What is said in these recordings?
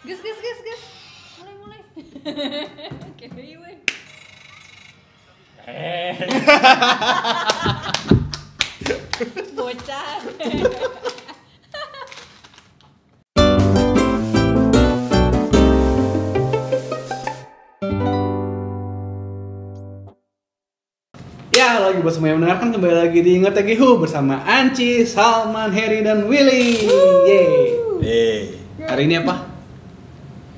Gus. Mulai. Kayak weh. Bocah. Ya, lagi buat semua yang mendengarkan kembali lagi di Ngetegihu bersama Anci, Salman, Heri, dan Willy. Yeay. Hari ini apa?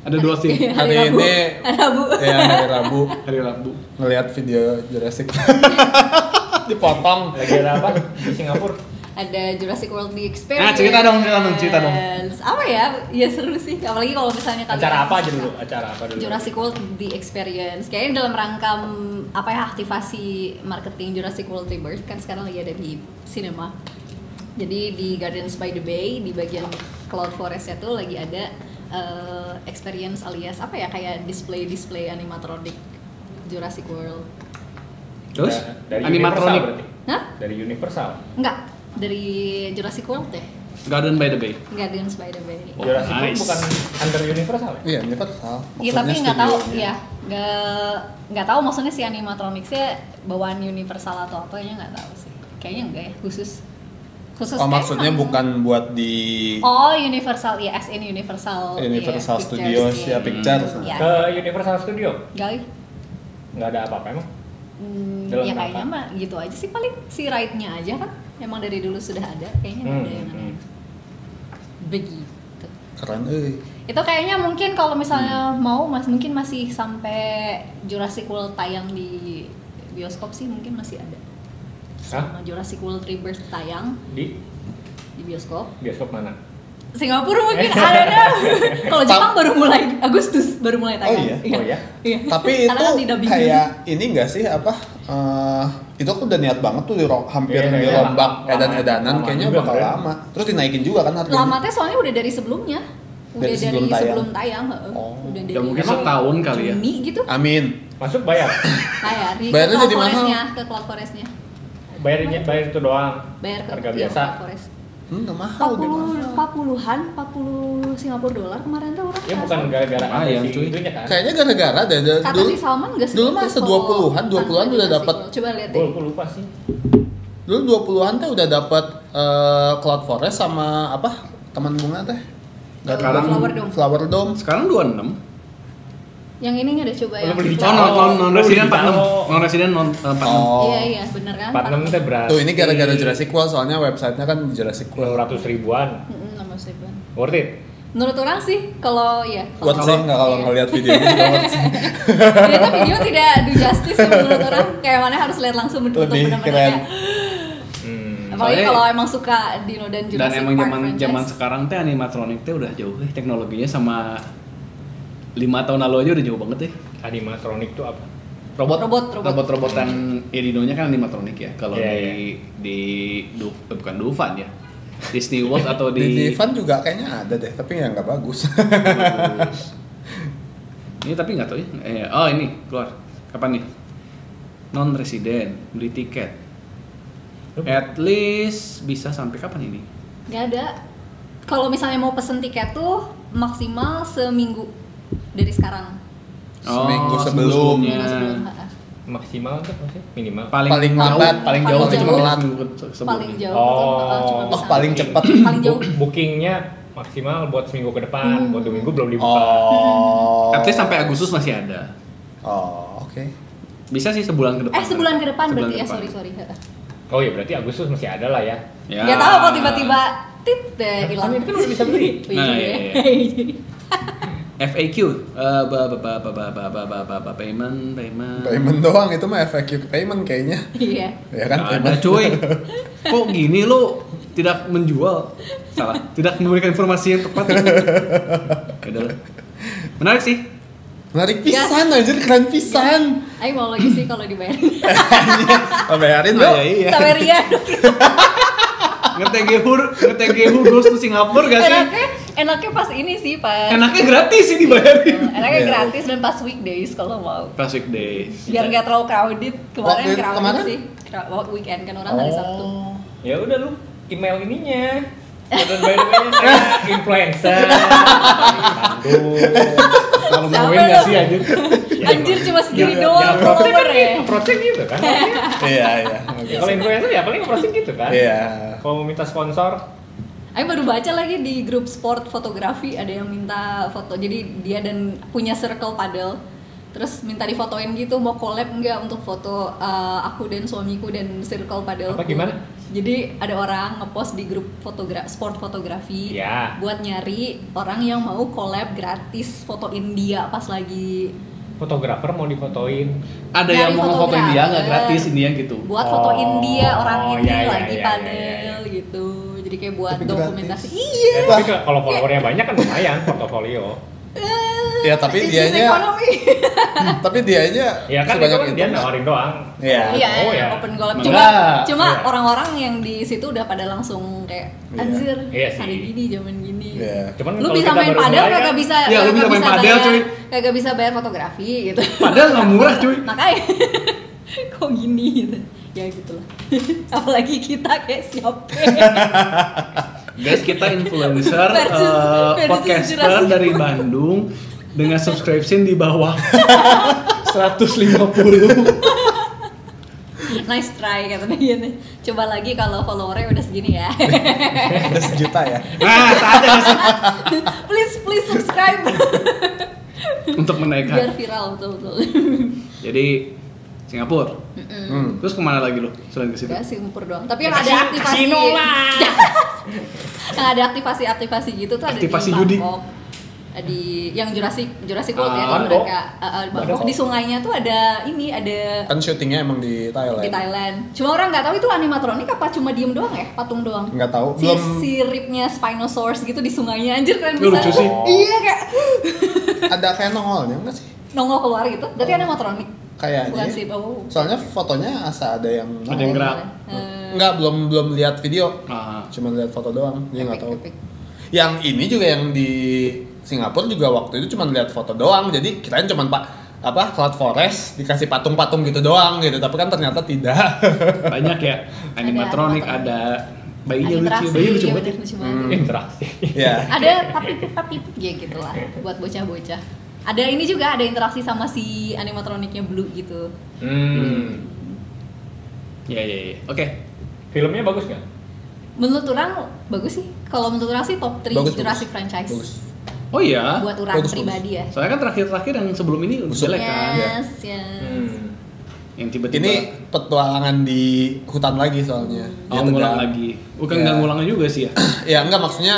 Ada dua sih. Hari ini Rabu. ya hari Rabu Hari Rabu. ngelihat video Jurassic dipotong. Lagi ada apa di Singapura? Ada Jurassic World The Experience. Nah, cerita dong. Apa ya? Ya seru sih. Apalagi kalau misalnya kalian Acara apa aja dulu? Acara apa dulu? Jurassic World The Experience. Kayaknya dalam rangka aktivasi marketing Jurassic World Rebirth kan sekarang lagi ada di cinema. Jadi di Gardens by the Bay di bagian Cloud Forest-nya tuh lagi ada experience alias apa ya, kayak display animatronic Jurassic World. Terus? Dari Animatronic. Universal berarti? Hah? Dari Universal. Enggak, dari Jurassic World deh. Garden by the Bay. Gardens by the Bay. Oh, Jurassic World nice. bukan under Universal ya? Iya, Universal. Iya, tapi nggak tahu studionya. ya, nggak tahu maksudnya si animatronicsnya bawaan Universal atau apa ya, nggak tahu sih. Kayaknya enggak ya, khusus. Oh, maksudnya bukan buat di Oh, Universal ya, as in Universal. Universal iya, Studios Pictures, ya, iya. Pictures. Iya. Ke Universal Studio? Gali. Nggak ada apa-apa emang? Dalam Ya rangka? kayaknya mah gitu aja sih, paling si ride-nya aja kan emang dari dulu sudah ada, kayaknya nggak ada yang aneh. Begitu. Keren euy. Itu kayaknya mungkin kalau misalnya mau mungkin masih sampai Jurassic World tayang di bioskop sih, mungkin masih ada. Sama Jurassic World Rebirth tayang Di bioskop. bioskop mana? Singapura mungkin ada. Kalau Jepang baru mulai Agustus, baru mulai tayang. iya? Oh ya? Iya. Tapi Karena itu kan di-dubbing. kayak ini enggak sih apa? Itu aku udah niat banget tuh hampir Iya, dirombak lama edan-edanan, kayaknya juga, bakal kan? lama. Terus dinaikin juga kan harganya. Lama teh soalnya udah dari sebelumnya. Udah Dari sebelum sebelum tayang, heeh. Oh. Udah dari Ya mungkin setahun kali ya. Juni gitu. Amin. Masuk bayar? Bayar di Bayarnya Cloud jadi mahal. Forest-nya, ke Cloud Forest-nya. Bayar itu doang? Bayar ke Harga iya, biasa? Cloud Forest. Enggak mahal deh. 40 Singapura dolar kemarin tuh orang. Ya bukan gara-gara ada Lumayan, si cuy. itunya kan? Kayaknya gara-gara deh Kata dulu. si Salman enggak Dulu masa 20-an udah dapat. Coba lihat deh. Gue lupa sih. Dulu 20-an teh udah dapat Cloud Forest sama apa? Taman bunga teh. Sekarang Flower Dome. Sekarang 26. Yang ini ada coba Lu yang beli si di Oh, Cloud- non residen 46. Non residen 46. Oh. Iya, bener kan? 46 teh berat. Tuh ini gara-gara Jurassic World, soalnya websitenya kan Jurassic World. 200 ribuan. 60 ribuan. Worth it? Menurut orang sih kalau ya Buat sih nggak kalau ngeliat videonya juga buat sih. ternyata video tidak do justice ya menurut orang, kayak mana harus lihat langsung untuk Lebih benar-benar keren. kayak apalagi Soalnya- kalau emang suka Dino dan Dan Jurassic emang Park zaman franchise. sekarang teh animatronic teh udah jauh teknologinya sama 5 tahun lalu aja udah jauh banget deh. Animatronic itu apa? Robot-robotan Dino-nya kan animatronic ya. Kalau Iya, bukan Dufan ya. Disney World atau Di Divan juga kayaknya ada deh, tapi ya nggak bagus. Ini tapi nggak tahu ya. Oh ini keluar. Kapan nih? Non resident beli tiket. At least bisa sampai kapan ini? Gak ada. Kalau misalnya mau pesen tiket tuh maksimal seminggu dari sekarang. Seminggu seminggu sebelum. sebelumnya. Minggu sebelum, ha-ha. Maksimal tuh maksudnya minimal? Paling lambat, paling jauh paling cuma telat. seminggu sebelumnya. Paling jauh Oh. tuh, ha-ha, cuma bisa. Oh, paling cepat. Paling jauh. Bookingnya maksimal buat seminggu ke depan, buat 2 minggu belum dibuka. Oh. At least sampai Agustus masih ada. Oh, oke. Bisa sih sebulan ke depan. Sebulan ke depan Sebulan berarti ke ya, depan. sorry. Ha-ha. Oh iya berarti Agustus masih ada lah ya. Ya. Gak tahu kok tiba-tiba tit deh hilang. Kan itu kan udah bisa beli. Oh, iya Nah, juga iya, ya. FAQ, payment. Payment doang itu mah FAQ payment kayaknya. Iya. Ya kan Nggak ada cuy. Kok gini lo tidak menjual? Salah, tidak memberikan informasi yang tepat. Ya udah lah. Menarik sih. Menarik pisan anjir, keren pisan. Ayo mau lagi sih kalau dibayarin. Bayarin Oh, bro. iya. Saweria. Ngetegehu goes to Singapura gak sih? Enaknya pas ini sih, pas Enaknya gratis sih dibayarin. enaknya Iya. gratis dan pas weekdays kalau mau. Pas weekdays. Biar nggak terlalu crowded. Kemarin Oh, crowded kemana? sih. Weekend kan orang hari Sabtu. Ya udah lu email ininya. Dan by the way saya influencer. Kalau Siapa mau nggak dong? sih anjir? Anjir cuma segini Ya, doang follower ya. approach-nya gitu kan. Iya. Ya, kalau influencer ya paling approach gitu kan. Iya. Kalau mau minta sponsor, Aku baru baca lagi di grup sport fotografi ada yang minta foto. Jadi dia dan punya circle padel. Terus minta difotoin gitu, mau collab enggak untuk foto aku dan suamiku dan circle padel. Apa, gimana? Jadi ada orang ngepost di grup sport fotografi Ya. buat nyari orang yang mau collab gratis fotoin dia pas lagi fotografer mau difotoin. Ada Nyari yang mau fotoin dia nggak fotografer. gratis ini yang gitu. buat fotoin dia orang Oh, ini ya, lagi ya, padel gitu. Jadi kayak buat Tapi dokumentasi. gratis. Iya. Ya, tapi kalau followernya banyak kan lumayan portofolio. Ya tapi Bisnis dianya ekonomi. Ya kan itu sebanyak kan dia nawarin doang. Iya. Iya, Oh, ya. open golf. Enggak. Cuma Iya. orang-orang yang di situ udah pada langsung kayak Iya. anjir, Iya sih. hari gini, zaman gini. Iya. Cuman Lu kalau bisa kita main baru padel mulai kagak kan, bisa. Iya, lu kagak bisa main padel, bayar- cuy. Kagak bisa bayar fotografi gitu. Padahal nggak murah cuy. Makanya kok gini gitu. Ya gitu lah. Apalagi kita kayak siapa? Guys, kita influencer, Versus podcaster Jurassic dari World. Bandung dengan subscription di bawah 150. Nice try katanya gini. Coba lagi kalau followernya udah segini ya. Udah 1 juta ya. Nah, saatnya nggak sih please subscribe. untuk Biar menaikkan. viral betul-betul. Jadi Singapura. Hmm. Terus kemana lagi lo selain ke situ? Gak Singapura doang. Tapi yang Ya, ada aktivasi kasino lah. yang ada aktivasi gitu tuh ada Aktivasi di judi. Bangkok. Di yang Jurassic World ya Bangkok. mereka Bangkok. Bangkok. Di sungainya tuh ada ini ada Kan syutingnya emang di Thailand. di Thailand. Cuma orang nggak tahu itu animatronik apa cuma diem doang ya, patung doang. Nggak tahu. Si, Belum. si ribnya Spinosaurus gitu di sungainya anjir keren Lu bisa. lucu sih. Iya kayak Ada kayak nongolnya enggak sih? nongol keluar gitu. Berarti animatronik. Kayaknya. Bukan sih. Oh. Soalnya fotonya asa ada yang Ada yang gerak. Eh, belum lihat video. Ah. Cuma lihat foto doang. Dia nggak epic, tahu. epic. Yang ini juga yang di Singapura juga waktu itu cuma lihat foto doang. Jadi kirain cuma Cloud Forest dikasih patung-patung gitu doang gitu. Tapi kan ternyata tidak. Banyak ya animatronik, ada bayinya lucu, Interaksi, bayi lucu iya banget. bener, lucu banget. Interaksi. Ya. Ada tapi ya gitu lah buat bocah-bocah. Ada ini juga ada interaksi sama si animatroniknya Blue gitu. Ya. Oke. Filmnya bagus nggak? Menurut orang bagus sih. Kalau menurut orang sih top 3 Bagus, Jurassic bagus. franchise. Bagus. Oh iya. Buat orang Bagus, pribadi ya. Soalnya kan terakhir-terakhir yang sebelum ini udah Busuk. jelek kan. Yes, yes. Yang tiba-tiba Ini petualangan di hutan lagi soalnya. oh, Dia ngulang tegang. lagi. Bukan Ya. nggak ngulangnya juga sih ya. Ya enggak, maksudnya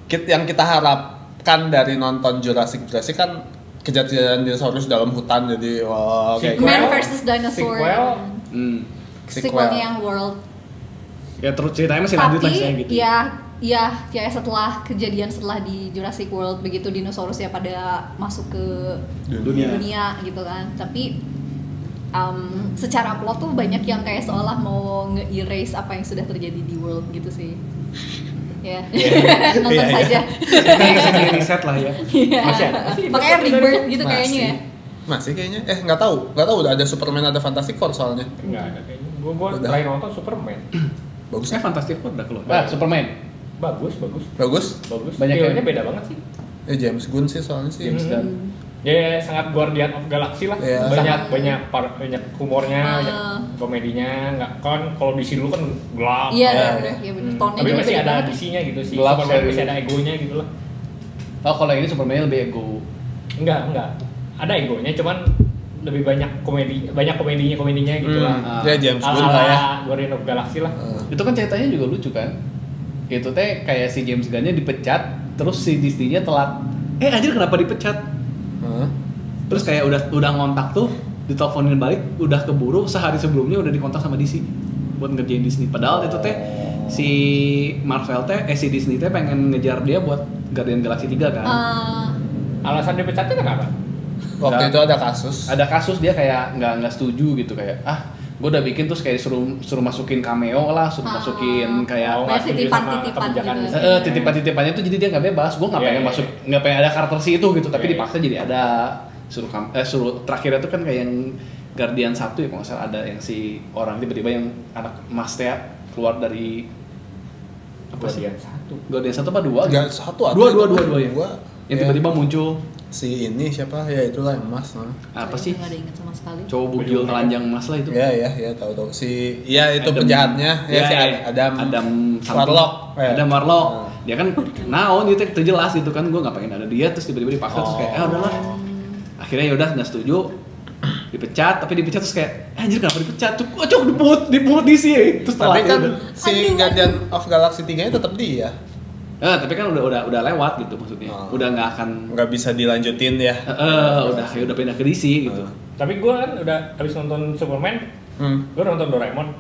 yang kita harapkan dari nonton Jurassic kan kejadian dinosaurus dalam hutan, jadi wah kayak Sequel. Man versus Dinosaur. Sequel. Hmm. Sequelnya yang World. Ya terus ceritanya masih lanjut lah Tapi saya gitu. ya setelah kejadian setelah di Jurassic World begitu dinosaurus ya pada masuk ke dunia gitu kan. Tapi secara plot tuh banyak yang kayak seolah mau nge-erase apa yang sudah terjadi di world gitu sih. Ya. Nonton Iya, iya. saja. Kayak bisa di reset lah ya. Iya. Masih ada? Masih Makanya dinosaurus rebirth gitu kayaknya ya. Masih kayaknya. Nggak tahu udah ada Superman, ada Fantastic Four soalnya. Enggak ada kayaknya. Gua Udah. terakhir nonton Superman. Bagus Saya kan? Fantastic Four udah keluar. Superman. Bagus. Bagus. Banyak Filmnya yang- beda banget sih. James Gunn sih soalnya sih. James Gunn. Ya sangat Guardian of Galaxy lah. Iya. Banyak humornya, banyak komedinya. Nggak kan kalau di sini dulu kan gelap. Iya, Ya, bener, iya bener. Tone-nya Tapi juga masih beda ada banget. DC-nya gitu sih. Gelap Superman seri. masih ada egonya gitu lah. Oh kalau ini Superman lebih ego. Enggak. Ada egonya, cuman lebih banyak komedinya gitu lah. Ya James Gunn lah ya. Guardian of Galaxy lah. Itu kan ceritanya juga lucu kan. Itu teh kayak si James Gunn-nya dipecat, terus si Disney-nya telat. Anjir kenapa dipecat? Heeh. Terus kayak udah ngontak tuh, diteleponin balik, udah keburu sehari sebelumnya udah dikontak sama DC buat ngerjain Disney. Padahal itu teh si Marvel teh si Disney teh pengen ngejar dia buat Guardian Galaxy 3 kan. Alasan dipecatnya kenapa? Waktu Nggak. itu ada kasus. Ada kasus dia kayak nggak setuju gitu kayak gue udah bikin terus kayak suruh masukin cameo lah, suruh masukin kayak Oh, Banyak nggak setuju titipan-titipan sama kebijakan gitu. Disney. titipan-titipannya tuh jadi dia nggak bebas. Gue nggak Iya, pengen iya, masuk, iya. nggak pengen ada karakter si itu gitu, tapi Iya, iya. dipaksa jadi ada. Suruh terakhirnya tuh kan kayak yang Guardian 1 ya kalau nggak salah, ada yang si orang tiba-tiba yang anak Mas Tea keluar dari Apa sih? Guardian 1. Guardian 1 apa 2? Enggak satu atau Dua ya. Yang Ya. tiba-tiba muncul Si ini siapa? Ya itulah yang emas. apa sih? Nggak ada inget sama sekali. Cowok bugil telanjang emas lah itu. Ya, tahu. Si ya itu Adam. penjahatnya, Ya, si ya. Adam something. Warlock. Ya. Adam Warlock. Nah. Dia kan naon itu jelas gitu kan, gue nggak pengen ada dia, terus tiba-tiba dipaksa terus kayak udahlah. Akhirnya yaudah nggak setuju, dipecat, tapi dipecat terus kayak anjir kenapa dipecat? Cuk dipungut DC ya. Terus Tapi kan udah. si Guardian of Galaxy 3-nya tetap dia. Tapi kan udah lewat gitu maksudnya. Udah nggak akan Nggak bisa dilanjutin ya. udah pindah ke DC gitu. Tapi gue kan udah habis nonton Superman, gue nonton Doraemon.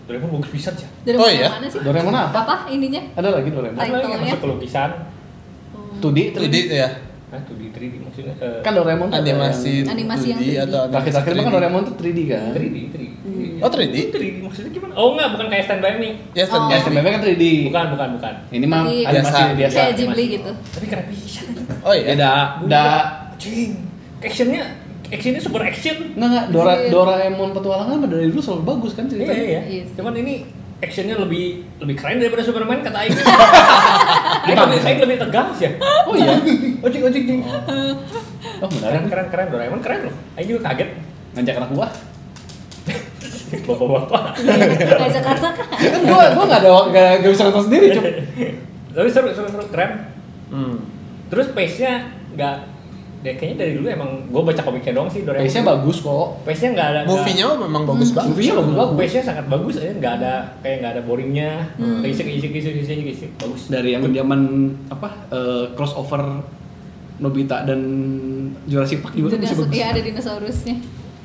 Doraemon bagus pisan sih. Dari Oh, iya? mana sih? Doraemon apa? Apa ininya? Ada lagi Doraemon. Ada lagi yang Title-nya? masuk ke lukisan. 2D, Jadi ya Nah, 2D, 3D maksudnya. kan Doraemon tuh ada animasi Animasi yang 2D 3D. atau animasi terakhir-terakhir kan 3D? Doraemon tuh 3D kan. 3D. Oh 3D? 3D maksudnya gimana? Oh enggak, bukan kayak Stand By Me. Ya Oh. Ya, SMB kan 3D. Bukan. Ini mah Jadi, animasi biasa. Kayak Ghibli gitu. Tapi keren pisan. Oh iya. Beda. Cing. Actionnya super action. Enggak, Doraemon petualangan mah dari dulu selalu bagus kan ceritanya. Iya. Iya. Cuman ini actionnya lebih keren daripada Superman kata Aing. Aing lebih tegas ya. Oh iya. Ojek cing. Oh benar. Keren Doraemon keren loh. Aing juga kaget. Ngajak anak gua. Bapak-bapak. Kayak Jakarta kan? Ya kan gua enggak bisa nonton sendiri, Cuk. Tapi seru keren. Hmm. Terus pace-nya enggak kayaknya dari dulu emang gue baca komiknya doang sih Doraemon. Pace-nya bagus kok. Pace-nya enggak ada. Movie-nya memang bagus banget. Movie-nya bagus. Pace-nya sangat bagus aja, enggak ada boringnya. Isi bagus. Dari yang zaman crossover Nobita dan Jurassic Park juga kan masih bagus. Iya, ada dinosaurusnya.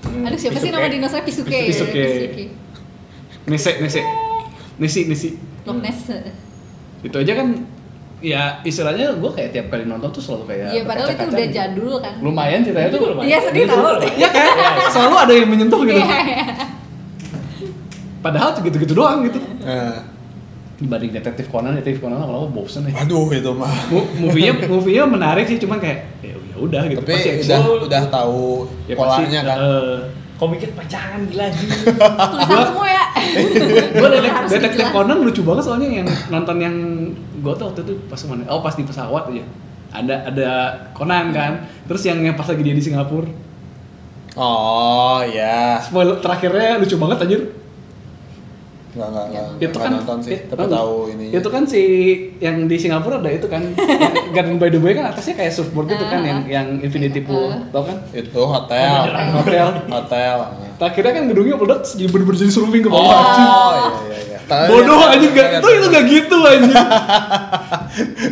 Aduh, siapa sih Pisuke. nama dinosaurus? Pisuke. Pisuke. Nisi. Loch Ness. Itu aja kan ya istilahnya gue kayak tiap kali nonton tuh selalu kayak Iya, padahal itu berkaca-kaca udah gitu. jadul kan. Lumayan ceritanya tuh. Lumayan. Iya, sedih tahu. Iya kan? Selalu ada yang menyentuh gitu. Iya. Padahal gitu-gitu doang gitu. Nah. Dibanding Detektif Conan lama-lama bosen ya. Aduh itu mah. Movie-nya menarik sih, cuman kayak ya udah gitu. Tapi Pasti action. udah tahu Ya polanya pasti, kan. Komiknya pacangan gila sih. Tulisan semua ya. Gue Harus Detektif dijelas. Conan lucu banget soalnya yang nonton yang gue tuh waktu itu pas mana? Oh pas di pesawat aja. Ada Conan kan. Terus yang pas lagi dia di Singapura. Oh ya. Spoiler terakhirnya lucu banget anjir. Enggak Itu kan nonton sih, tapi tahu ini. Itu kan si yang di Singapura ada itu kan. Yang Garden by the Bay kan atasnya kayak surfboard gitu kan yang Infinity Pool, tau kan? Itu hotel. Hotel. Akhirnya kan gedungnya meledak terus jadi bener-bener jadi surfing ke bawah anjing. Oh iya. Bodoh anjing itu gak gitu anjing.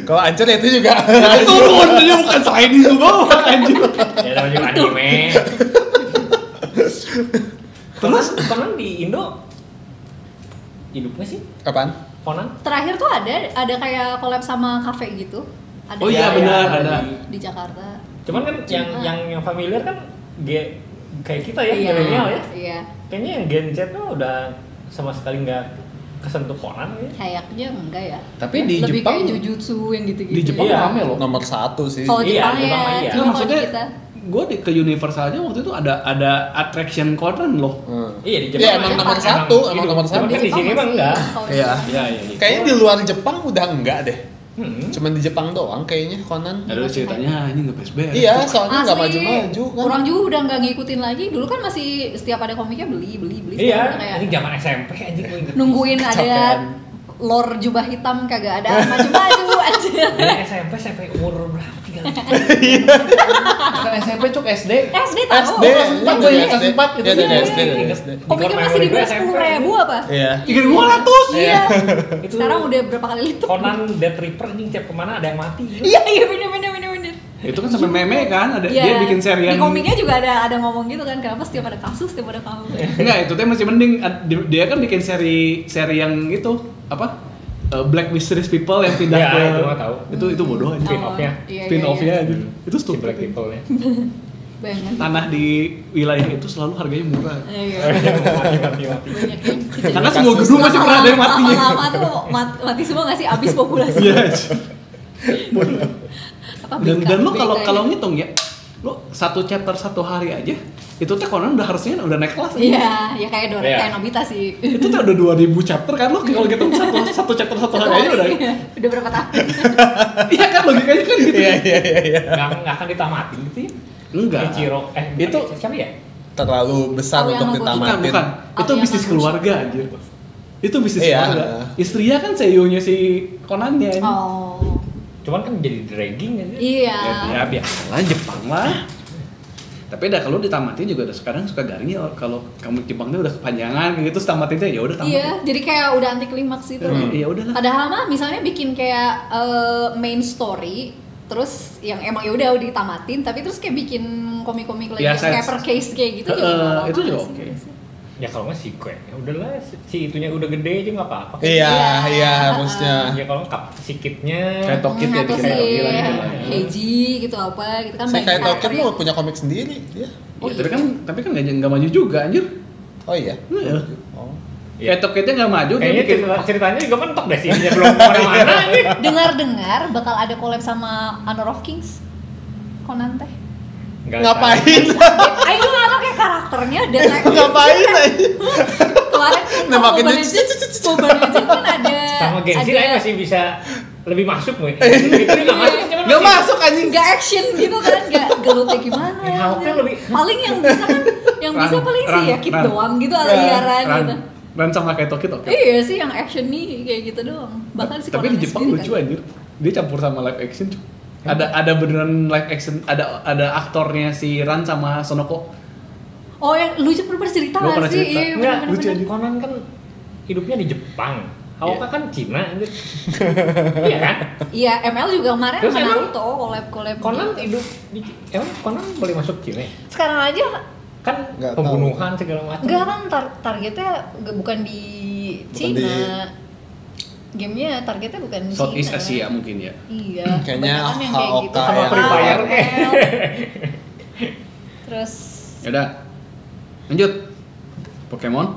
Kalau Ancur itu juga. Itu turun aja bukan sliding ke bawah anjing. Ya namanya juga anime. Terus Conan di Indo hidup nggak sih? Kapan? Conan? Terakhir tuh ada kayak collab sama cafe gitu. Ada Oh iya, benar, ada. di Jakarta. Cuman kan yang familiar kan kayak kita ya, Iya. milenial ya. Iya. Kayaknya yang Gen Z tuh udah sama sekali nggak kesentuh Conan ya. Kayaknya enggak ya. Tapi di Lebih Jepang kayak Jujutsu yang gitu-gitu. di Jepang Iya. rame loh. Nomor 1 sih. Kalau Iya, Jepang Jepang ya. iya. Nah, Cuma kalau di maksudnya kita gue ke Universal aja waktu itu ada attraction Conan loh. Iya di Iya, Jepang. emang nomor Jepang. satu, emang Gitu. nomor Cuman satu. kan di sini emang enggak. Iya. Iya. Kayaknya di luar Jepang udah enggak deh. Hmm. Cuman di Jepang doang kayaknya Conan. Ada ceritanya ini nggak beres-beres. Iya, soalnya nggak Asli, maju-maju kan. Orang juga udah nggak ngikutin lagi. Dulu kan masih setiap ada komiknya beli. Iya, Sekarang udah kayak ini zaman SMP anjing gue inget. nungguin ada Capean. lore jubah hitam kagak ada maju-maju aja. Dari SMP sampai umur berapa? 3 Kan SMP cuk SD. SD tahu. SD, Empat gue ya, kelas 4 gitu. Iya, dari Iya. SD, dari SD. Komiknya masih dibayar 10.000 apa? Iya. 3.200. Iya. Itu Sekarang udah berapa kali lipat? Conan Death Reaper nih tiap kemana ada yang mati. Iya bener. Itu kan sampai meme kan, ada Iya. dia bikin seri yang Di komiknya juga ada ngomong gitu kan, kenapa setiap ada kasus, setiap ada kamu. enggak, itu teh masih mending. Dia kan bikin seri yang itu apa? Black Mysterious People yang pindah Iya, ke itu gua tahu. Itu bodoh aja. Spin-off-nya. Iya, Spin-off-nya iya. aja. Itu Si stupid. Black People-nya. Bayangan. Tanah di wilayah itu selalu harganya murah. Iya. Mati. Banyak yang Karena semua gedung masih pernah ada yang mati. Lama-lama tuh mati semua nggak sih, abis populasi. Iya. Apa, Dan lu BK kalau ngitung ya, lu satu chapter satu hari aja Itu teh Conan udah harusnya udah naik kelas. Iya, ya kayak Iya. kayak Nobita sih. Itu tuh udah 2000 chapter kan lo kalau gitu satu chapter satu hari aja udah. Udah berapa tahun? Iya kan logikanya kan gitu. Iya. Nggak akan ditamatin gitu ya? Enggak. Ichiro, Itu siapa ya? Terlalu besar Oh, yang untuk Nobuhiko. bukan, ditamatin. bukan. Itu Aoyama bisnis Mushi. keluarga anjir. Itu bisnis Iya. keluarga. Istrinya kan CEO-nya si Conan-nya. Oh. Cuman kan jadi dragging aja. Iya. Ya biasalah Jepang lah. Tapi udah kalau ditamatin juga udah sekarang suka garing ya kalau kamu Jepangnya udah kepanjangan kayak gitu terus tamatinnya ya udah tamatin. Iya, jadi kayak udah anti klimaks gitu. Iya udahlah. Padahal mah misalnya bikin kayak main story terus yang emang ya udah ditamatin tapi terus kayak bikin komik-komik lagi Ya, kayak per case kayak gitu juga nggak apa-apa itu juga sih. oke. Ya kalau nggak sequel, ya udahlah si itunya udah gede aja nggak apa-apa. Iya, maksudnya. Ya kalau nggak sikitnya. Kayak Tokit ya atau bikin si Tokit lah gitu lah. Heiji gitu apa gitu kan Saya banyak kayak Tokyo karakter mau yang- punya komik sendiri dia. Oh, Ya, iya. tapi kan nggak maju juga anjir. Oh iya. Iya. Oh. Kayak Tokitnya nggak maju dia Kayaknya bikin ceritanya juga mentok deh sih, dia belum kemana-mana nih. Dengar-dengar bakal ada collab sama Honor of Kings. Conan teh. Nggak Ngapain? Ayo nggak tahu kayak karakternya dan Ngapain aja? kemarin Nemakin Mobile dia. Legends Mobile Legends kan ada Sama Genshin ada- aja masih bisa lebih masuk gue. Itu nggak masuk, cuman nggak masih- masuk anjing. nggak action gitu kan nggak gelutnya gimana Ya, Hulk-nya lebih- paling yang bisa kan yang bisa Run, paling sih ya kit run. doang gitu aliaran Ran, gitu Ran sama kayak Tokit oke. iya sih yang action nih kayak gitu doang bahkan si Tapi Conan di Jepang sendiri lucu kan. anjir. Dia campur sama live action. Cuy. Ada beneran live action, ada aktornya si Ran sama Sonoko. oh yang lucu pernah cerita Gua nggak pernah sih cerita. iya Enggak, bener-bener. lucu aja. Conan kan hidupnya di Jepang. Hawka Iya. kan Cina, gitu. Iya kan? iya ML juga kemarin Terus sama emang Naruto collab Conan gitu. hidup di emang Conan boleh masuk Cina? Ya? sekarang aja Kan Nggak pembunuhan segala macam. enggak kan targetnya bukan di Bukan Cina gamenya targetnya bukan di Southeast Cina. Asia mungkin ya. Iya. Kayaknya kebanyakan yang kayak gitu. HOK Sama yang Free Fire. ML. Terus Yaudah. Lanjut. Pokemon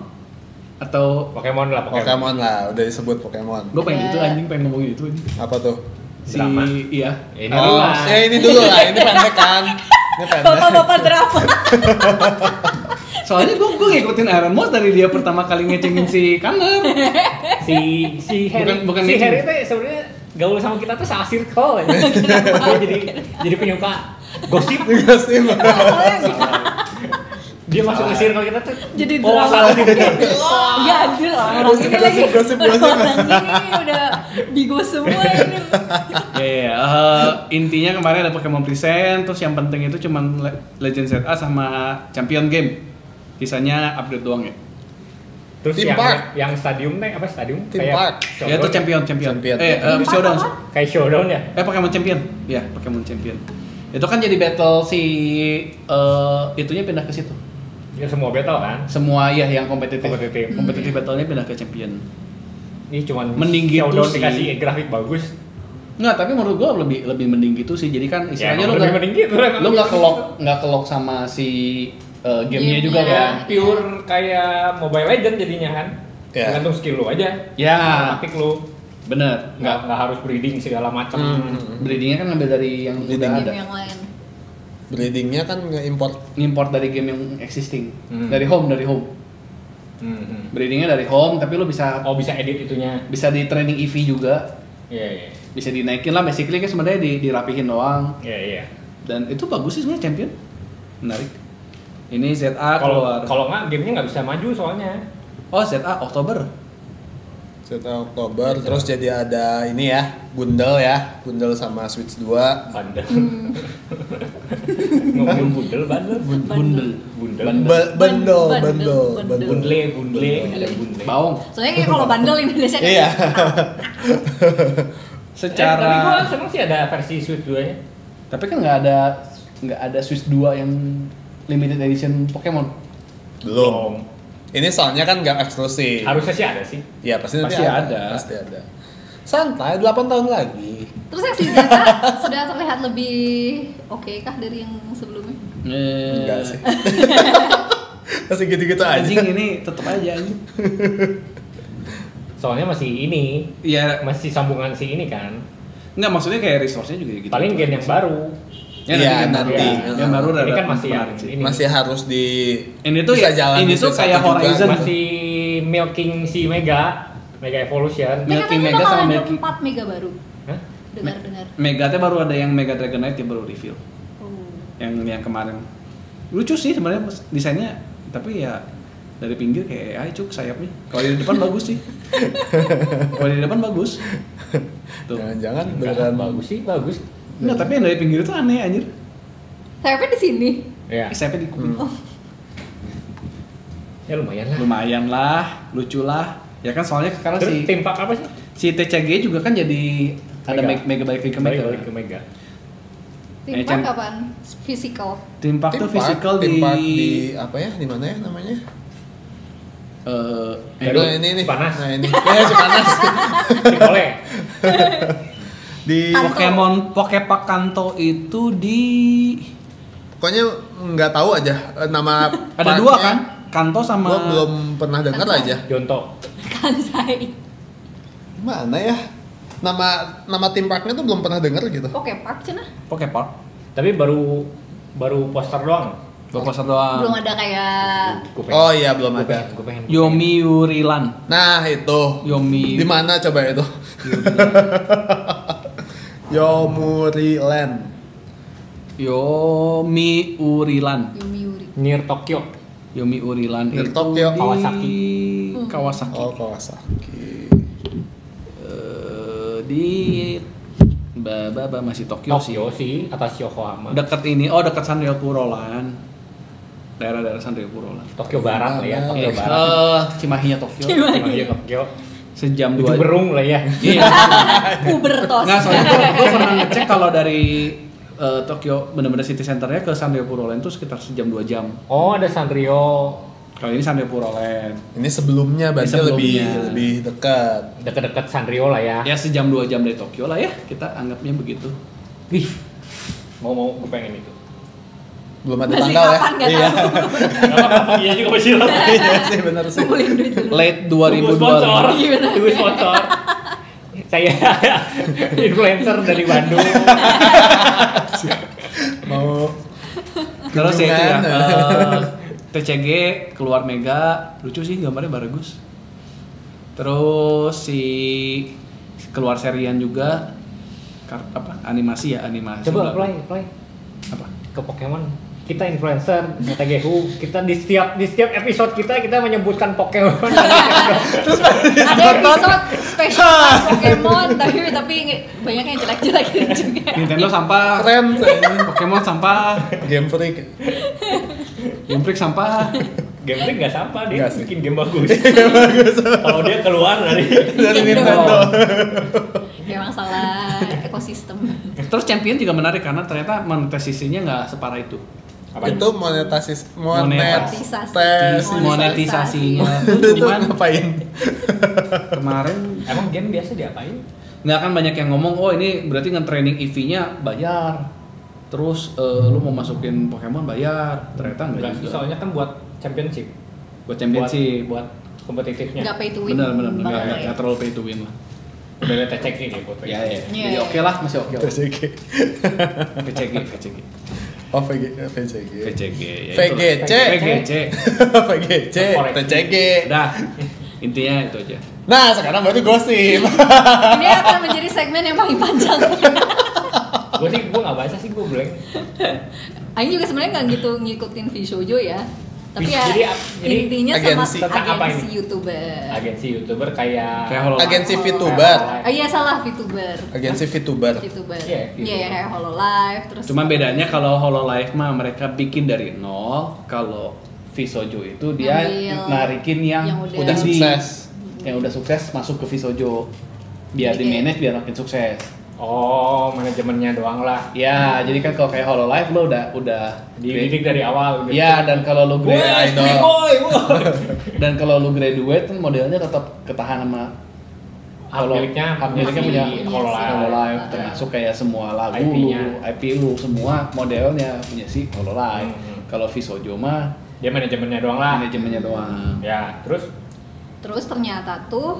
atau Pokemon lah, Pokemon lah, udah disebut Pokemon. gue pengen Ya. gitu anjing pengen ngomongin itu anjing. Apa tuh? Si Drama. iya. Ini Oh, dulu lah. ya ini dulu lah, ini pendek kan. Ini pendek. bapak-bapak drama. Soalnya gue ngikutin Iron Mouse dari dia pertama kali ngecengin si Kanner. Si Harry, Bukan si itu. Harry tuh sebenarnya gaul sama kita tuh sama circle aja. Dia jadi penyuka gosip. Juga sih. Dia masuk ke circle kita tuh. Jadi oh, drama. salah nih. Iya anjir orang ini lagi. Gosip. Orang ini udah bigo semua ini. Ya, intinya kemarin ada Pokemon Present, terus yang penting itu cuman Legend ZA sama Champion Game. Sisanya update doang ya. Terus Theme park. yang stadium nih apa stadium? Theme park. Ya itu Champion. Champion. Showdown. Kayak showdown ya. Pokemon Champion. Ya, Pokemon Champion. Itu kan jadi battle si itunya pindah ke situ. Ya semua battle kan. Semua ya yang kompetitif. Kompetitif. Kompetitif battle-nya pindah ke Champion. Ini cuman Mending gitu showdown sih. dikasih grafik bagus. Enggak, tapi menurut gua lebih mending gitu sih. Jadi kan istilahnya emang lu lebih nggak mending gitu, emang lu nggak gitu. nggak kelok sama si gamenya juga Gamenya. kan. Pure kayak Mobile Legend jadinya kan. Ya. Tergantung skill lu aja. Ya, Taktik lu. bener. Nggak harus breeding segala macam. Breedingnya kan ngambil dari yang Breeding. udah ada. Game yang lain. Breedingnya kan nge-import. Ngimport dari game yang existing. Hmm. Dari home. Breedingnya dari home, tapi lu bisa Oh bisa edit itunya. di training EV juga. Iya iya. Bisa dinaikin lah, basically kan sebenarnya dirapihin doang. Iya iya. Dan itu bagus sih sebenarnya Champion. Menarik. Ini ZA Kalau keluar. kalau nggak gamenya nggak bisa maju soalnya. Oh, ZA Oktober. Setelah Oktober, terus jadi ada ini ya, bundle sama Switch 2. Bandel. Ngomongin bundel, bandel. Bundel. Bundel. Bundle. Bundle, ada bundle. Baong. Soalnya kayak kalau bandel Indonesia kan. Iya. Secara tapi gua seneng sih ada versi Switch 2-nya. tapi kan nggak ada Switch 2 yang limited edition Pokemon. Belum. Ini soalnya kan nggak eksklusif. Harusnya sih ada sih. Iya pasti nanti Pasti ada. Pasti ada. Santai, 8 tahun lagi. Terus yang si Zeta sudah terlihat lebih oke kah dari yang sebelumnya? Enggak sih. Masih gitu-gitu aja. Anjing ini tetep aja anjing. Soalnya masih ini, Iya, masih sambungan si ini kan. nggak maksudnya kayak resource-nya juga gitu. Paling gen yang baru. Ya, Iya, nanti. nanti. Yang baru Ini kan masih menarik yang sih. ini. Masih harus di Ini tuh bisa ya, jalan ini di tuh season kayak 1 juga. Horizon. Masih milking si Mega Evolution. Milking katanya Mega bakal sama ada Milking. 4 Mega baru. Hah? Dengar-dengar. Mega teh baru ada yang Mega Dragonite yang baru reveal. Oh. Yang kemarin. Lucu sih sebenarnya desainnya, tapi ya dari pinggir kayak AI cuk sayapnya. Kalau di depan bagus sih. Kalau di depan bagus. Tuh. Jangan-jangan Enggak, beneran bagus sih, bagus. Enggak, tapi yang dari pinggir itu aneh anjir. Sayapnya di sini. Ya. Sayapnya di kuping. Ya lumayan lah. Lumayan lah, lucu lah. Ya kan soalnya sekarang Terus tim pak apa sih? si TCG juga kan jadi ada Mega balik ke Mega. Balik ke Mega. Tim Chan. Park kapan? Physical. Tim Park tuh physical Tim Park di di apa ya? Di mana ya namanya? Aduh, Nah, ini Cipanas. Nah, ini. Ya, Cipanas. Boleh. Di Kanto. Pokemon Pokepark Kanto itu di pokoknya nggak tahu aja nama ada dua kan? Kanto sama Gua belum pernah dengar Kanto. aja. Jonto. Kansai. Mana ya? Nama tim parknya tuh belum pernah dengar gitu. Oke, Park cenah. Pokepark. Tapi baru poster doang. Poster doang. Belum ada kayak Gua pengen- Oh iya belum gua ada. pengen- gua pengen- Yomiurilan. Nah itu Yomi. di mana coba itu? Yomuriland. Yomiurilan. Yomiuri. Near Tokyo. Yomiurilan Di itu Tokyo. di Kawasaki. Kawasaki. Oh Kawasaki. Di masih Tokyo, Tokyo sih atas Yokohama. Dekat ini, dekat Sanrio Purolan. Daerah-daerah Sanrio Purolan. Tokyo Barat lah ya, Tokyo Eh, Barat. Cimahinya Tokyo. Iya Tokyo. Sejam Tujuh 2 berung lah ya. Iya. Ubertos. Nggak, soalnya gue pernah ngecek kalau dari Tokyo bener-bener city centernya ke Sanrio Puroland itu sekitar sejam 2 jam. Oh ada Sanrio Kalau ini Sanrio Puroland. Ini sebelumnya berarti Sebelumnya. lebih dekat. deket-deket Sanrio lah ya. Ya sejam 2 jam dari Tokyo lah ya, kita anggapnya begitu. Wih, mau gue pengen itu. Belum ada Masih tanggal ya. kapan nggak Iya. tahu. Iya juga masih lama. Iya sih benar sih. Ngumpulin duit dulu. Late Tunggu sponsor, 2025. Iya, benar. tunggu sponsor. Saya influencer dari Bandung. Mau Terus ya itu ya, kunjungan. TCG keluar Mega, lucu sih gambarnya bagus. Terus si keluar serian juga animasi ya, animasi. Coba play Apa? ke Pokemon. Kita influencer TGHU, kita di setiap episode kita menyebutkan Pokemon. Ada episode spesial Pokemon, tapi banyak yang jelek-jelek juga. Nintendo sampah, keren. Pokemon sampah, Game Freak. Game Freak sampah. Game Freak nggak sampah, dia Nggak sih. bikin game bagus. Kalau dia keluar dari Dari Nintendo. Memang salah ekosistem. Terus Champion juga menarik karena ternyata monetisasinya nggak separah itu. apa Itu Monetisasinya itu tuh cuman ngapain? kemarin Emang game biasa diapain? nggak kan banyak yang ngomong ini berarti nge-training EV-nya bayar. Terus lu mau masukin Pokemon bayar, ternyata Enggak enggak sih, juga. soalnya kan buat championship. Buat championship. Buat kompetitifnya. Nggak pay to win. Bener banget nggak ya. terlalu pay to win lah. Udah ada TCG nih buat Ya, PCG. ya. Iya, Jadi iya. oke lah, masih oke. VCG. VCG. Oh VCG. VCG. Ya, VGC. VGC. VGC. TCG. Udah. Intinya itu aja. Nah sekarang baru gosip. Ini akan menjadi segmen yang paling panjang. Gue nggak baca sih, gue blank. Aing juga sebenarnya nggak gitu ngikutin Vshoujo ya. Tapi ya Jadi intinya agensi. sama Tentang apa agensi ini? YouTuber. Agensi YouTuber kayak Kayak Hololive. Agensi VTuber. Oh iya salah VTuber. Agensi VTuber. VTuber. Iya, Iya ya kayak Hololive terus. Cuma bedanya kalau Hololive mah mereka bikin dari nol, kalau Vshoujo itu dia Ngambil narikin yang yang Udah udah sukses. yang udah sukses masuk ke Vshoujo. Biar Jadi di manage biar makin sukses. oh manajemennya doang lah. Ya, jadi kan kalau kayak Hololive lo udah Dididik dari awal. Gitu. Ya, dan kalau lo Gue graduate boy. dan kalau lo graduate kan modelnya tetap ketahan sama Hak miliknya masih- punya iya Hololive. sih. Hololive, termasuk kayak semua lagu IP-nya. lu, IP lu semua modelnya punya si Hololive. Kalau Vshoujo mah Dia manajemennya doang lah. manajemennya doang. Ya, terus Terus ternyata tuh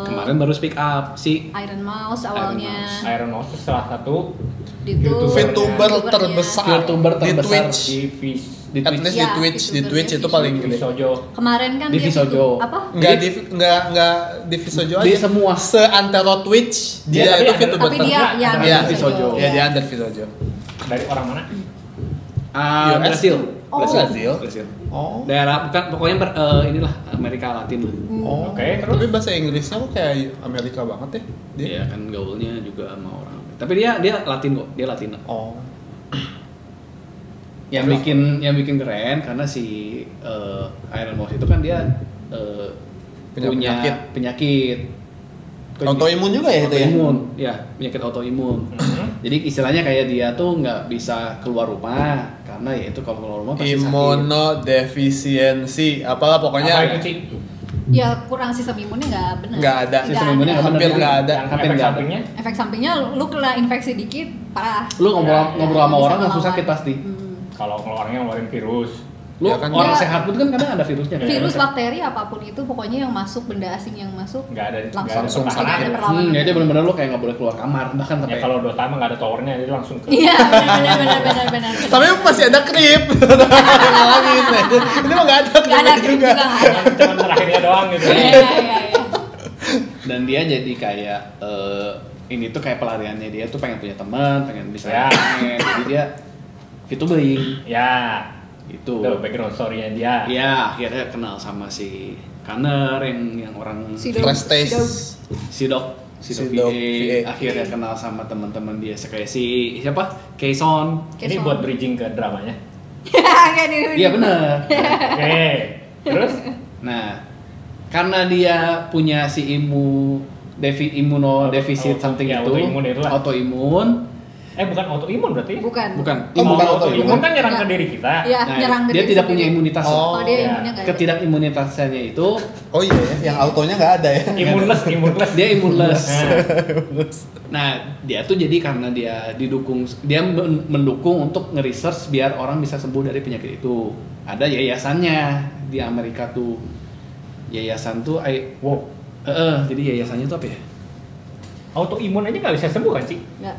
Kemarin baru speak up si Iron Mouse awalnya. Iron Mouse salah satu Itu VTuber terbesar VTuber di terbesar Twitch. di At Twitch. least Ya, di Twitch itu paling gede. Sojo. Kemarin kan Di dia Visojo. apa? Enggak di Visojo aja. Di semua. Seantero Twitch Dia dia tapi itu ada- VTuber Tapi dia Iya, yang iya, Visojo. Ya dia under Visojo. Dari orang mana? Ah, US. Brasil. Oh. Brasil. Brasil. Oh. Daerah bukan pokoknya inilah Amerika Latin lah. Oh. Oke, terus? Tapi bahasa Inggrisnya kok kayak Amerika banget ya? Dia. Iya kan gaulnya juga sama orang. Tapi dia Latin kok, dia Latin. Oh. Yang bikin keren karena si Iron Mouse itu kan dia Punya punya penyakit Autoimun juga ya itu ya? autoimun, ya penyakit autoimun. Jadi istilahnya kayak dia tuh nggak bisa keluar rumah karena ya itu kalau keluar rumah pasti sakit. Imunodefisiensi, apalah Apa pokoknya itu sih? Ya kurang sistem imunnya nggak benar. nggak ada. Sistem imunnya nggak Hampir benar. nggak ada. Yang Hampir efek nggak ada. sampingnya? Efek sampingnya lu kena infeksi dikit parah. Lu ngobrol sama Bisa orang langsung ngelawan. sakit pasti. Kalau orangnya ngeluarin virus. Lu Ya kan, orang dia- sehat pun kan kadang ada virusnya. kan? Virus, bakteri apapun itu pokoknya yang masuk, benda asing yang masuk Nggak ada langsung langsung ada sakit. perlawanan. Ya dia benar-benar lu kayak nggak boleh keluar kamar bahkan Ya sampai kalau Dota mah nggak ada towernya, jadi langsung ke. Iya, benar. Tapi masih ada krip. Ngalamin. Ini mah nggak ada Nggak ada krip grip juga. juga nggak ada. Cuman terakhirnya doang gitu. Iya. dan dia jadi kayak ini tuh kayak pelariannya dia tuh pengen punya teman, pengen bisa Ya. main. Jadi dia VTubing Ya, itu. itu background story-nya dia. Iya, akhirnya kenal sama si Kanner yang orang Si Dog. Prestige. si Dok Si VA. Dok VA. Akhirnya kenal sama teman-teman dia kayak si siapa? Kaison. Ini buat bridging ke dramanya. Kayak ini. Iya benar. Oke. Terus? Nah, karena dia punya si imunodefisit something ya, itu, autoimun itulah. autoimun. Bukan autoimun berarti? Bukan. Bukan. Oh, bukan Kalau autoimun. autoimun kan nyerang ke Enggak. diri kita. Iya, Nah, nyerang dia diri tidak sendiri. punya imunitas. Oh. Oh, dia Ya. imunnya nggak ada. Ketidakimunitasannya itu Oh iya ya, yang autonya nggak ada ya. Imunless. dia imunless. Nah, Nah, dia tuh jadi karena dia mendukung untuk nge-research biar orang bisa sembuh dari penyakit itu. Ada yayasannya di Amerika tuh. Yayasan tuh wow. jadi yayasannya tuh apa ya? Autoimun aja nggak bisa sembuh kan, Ci? Nggak.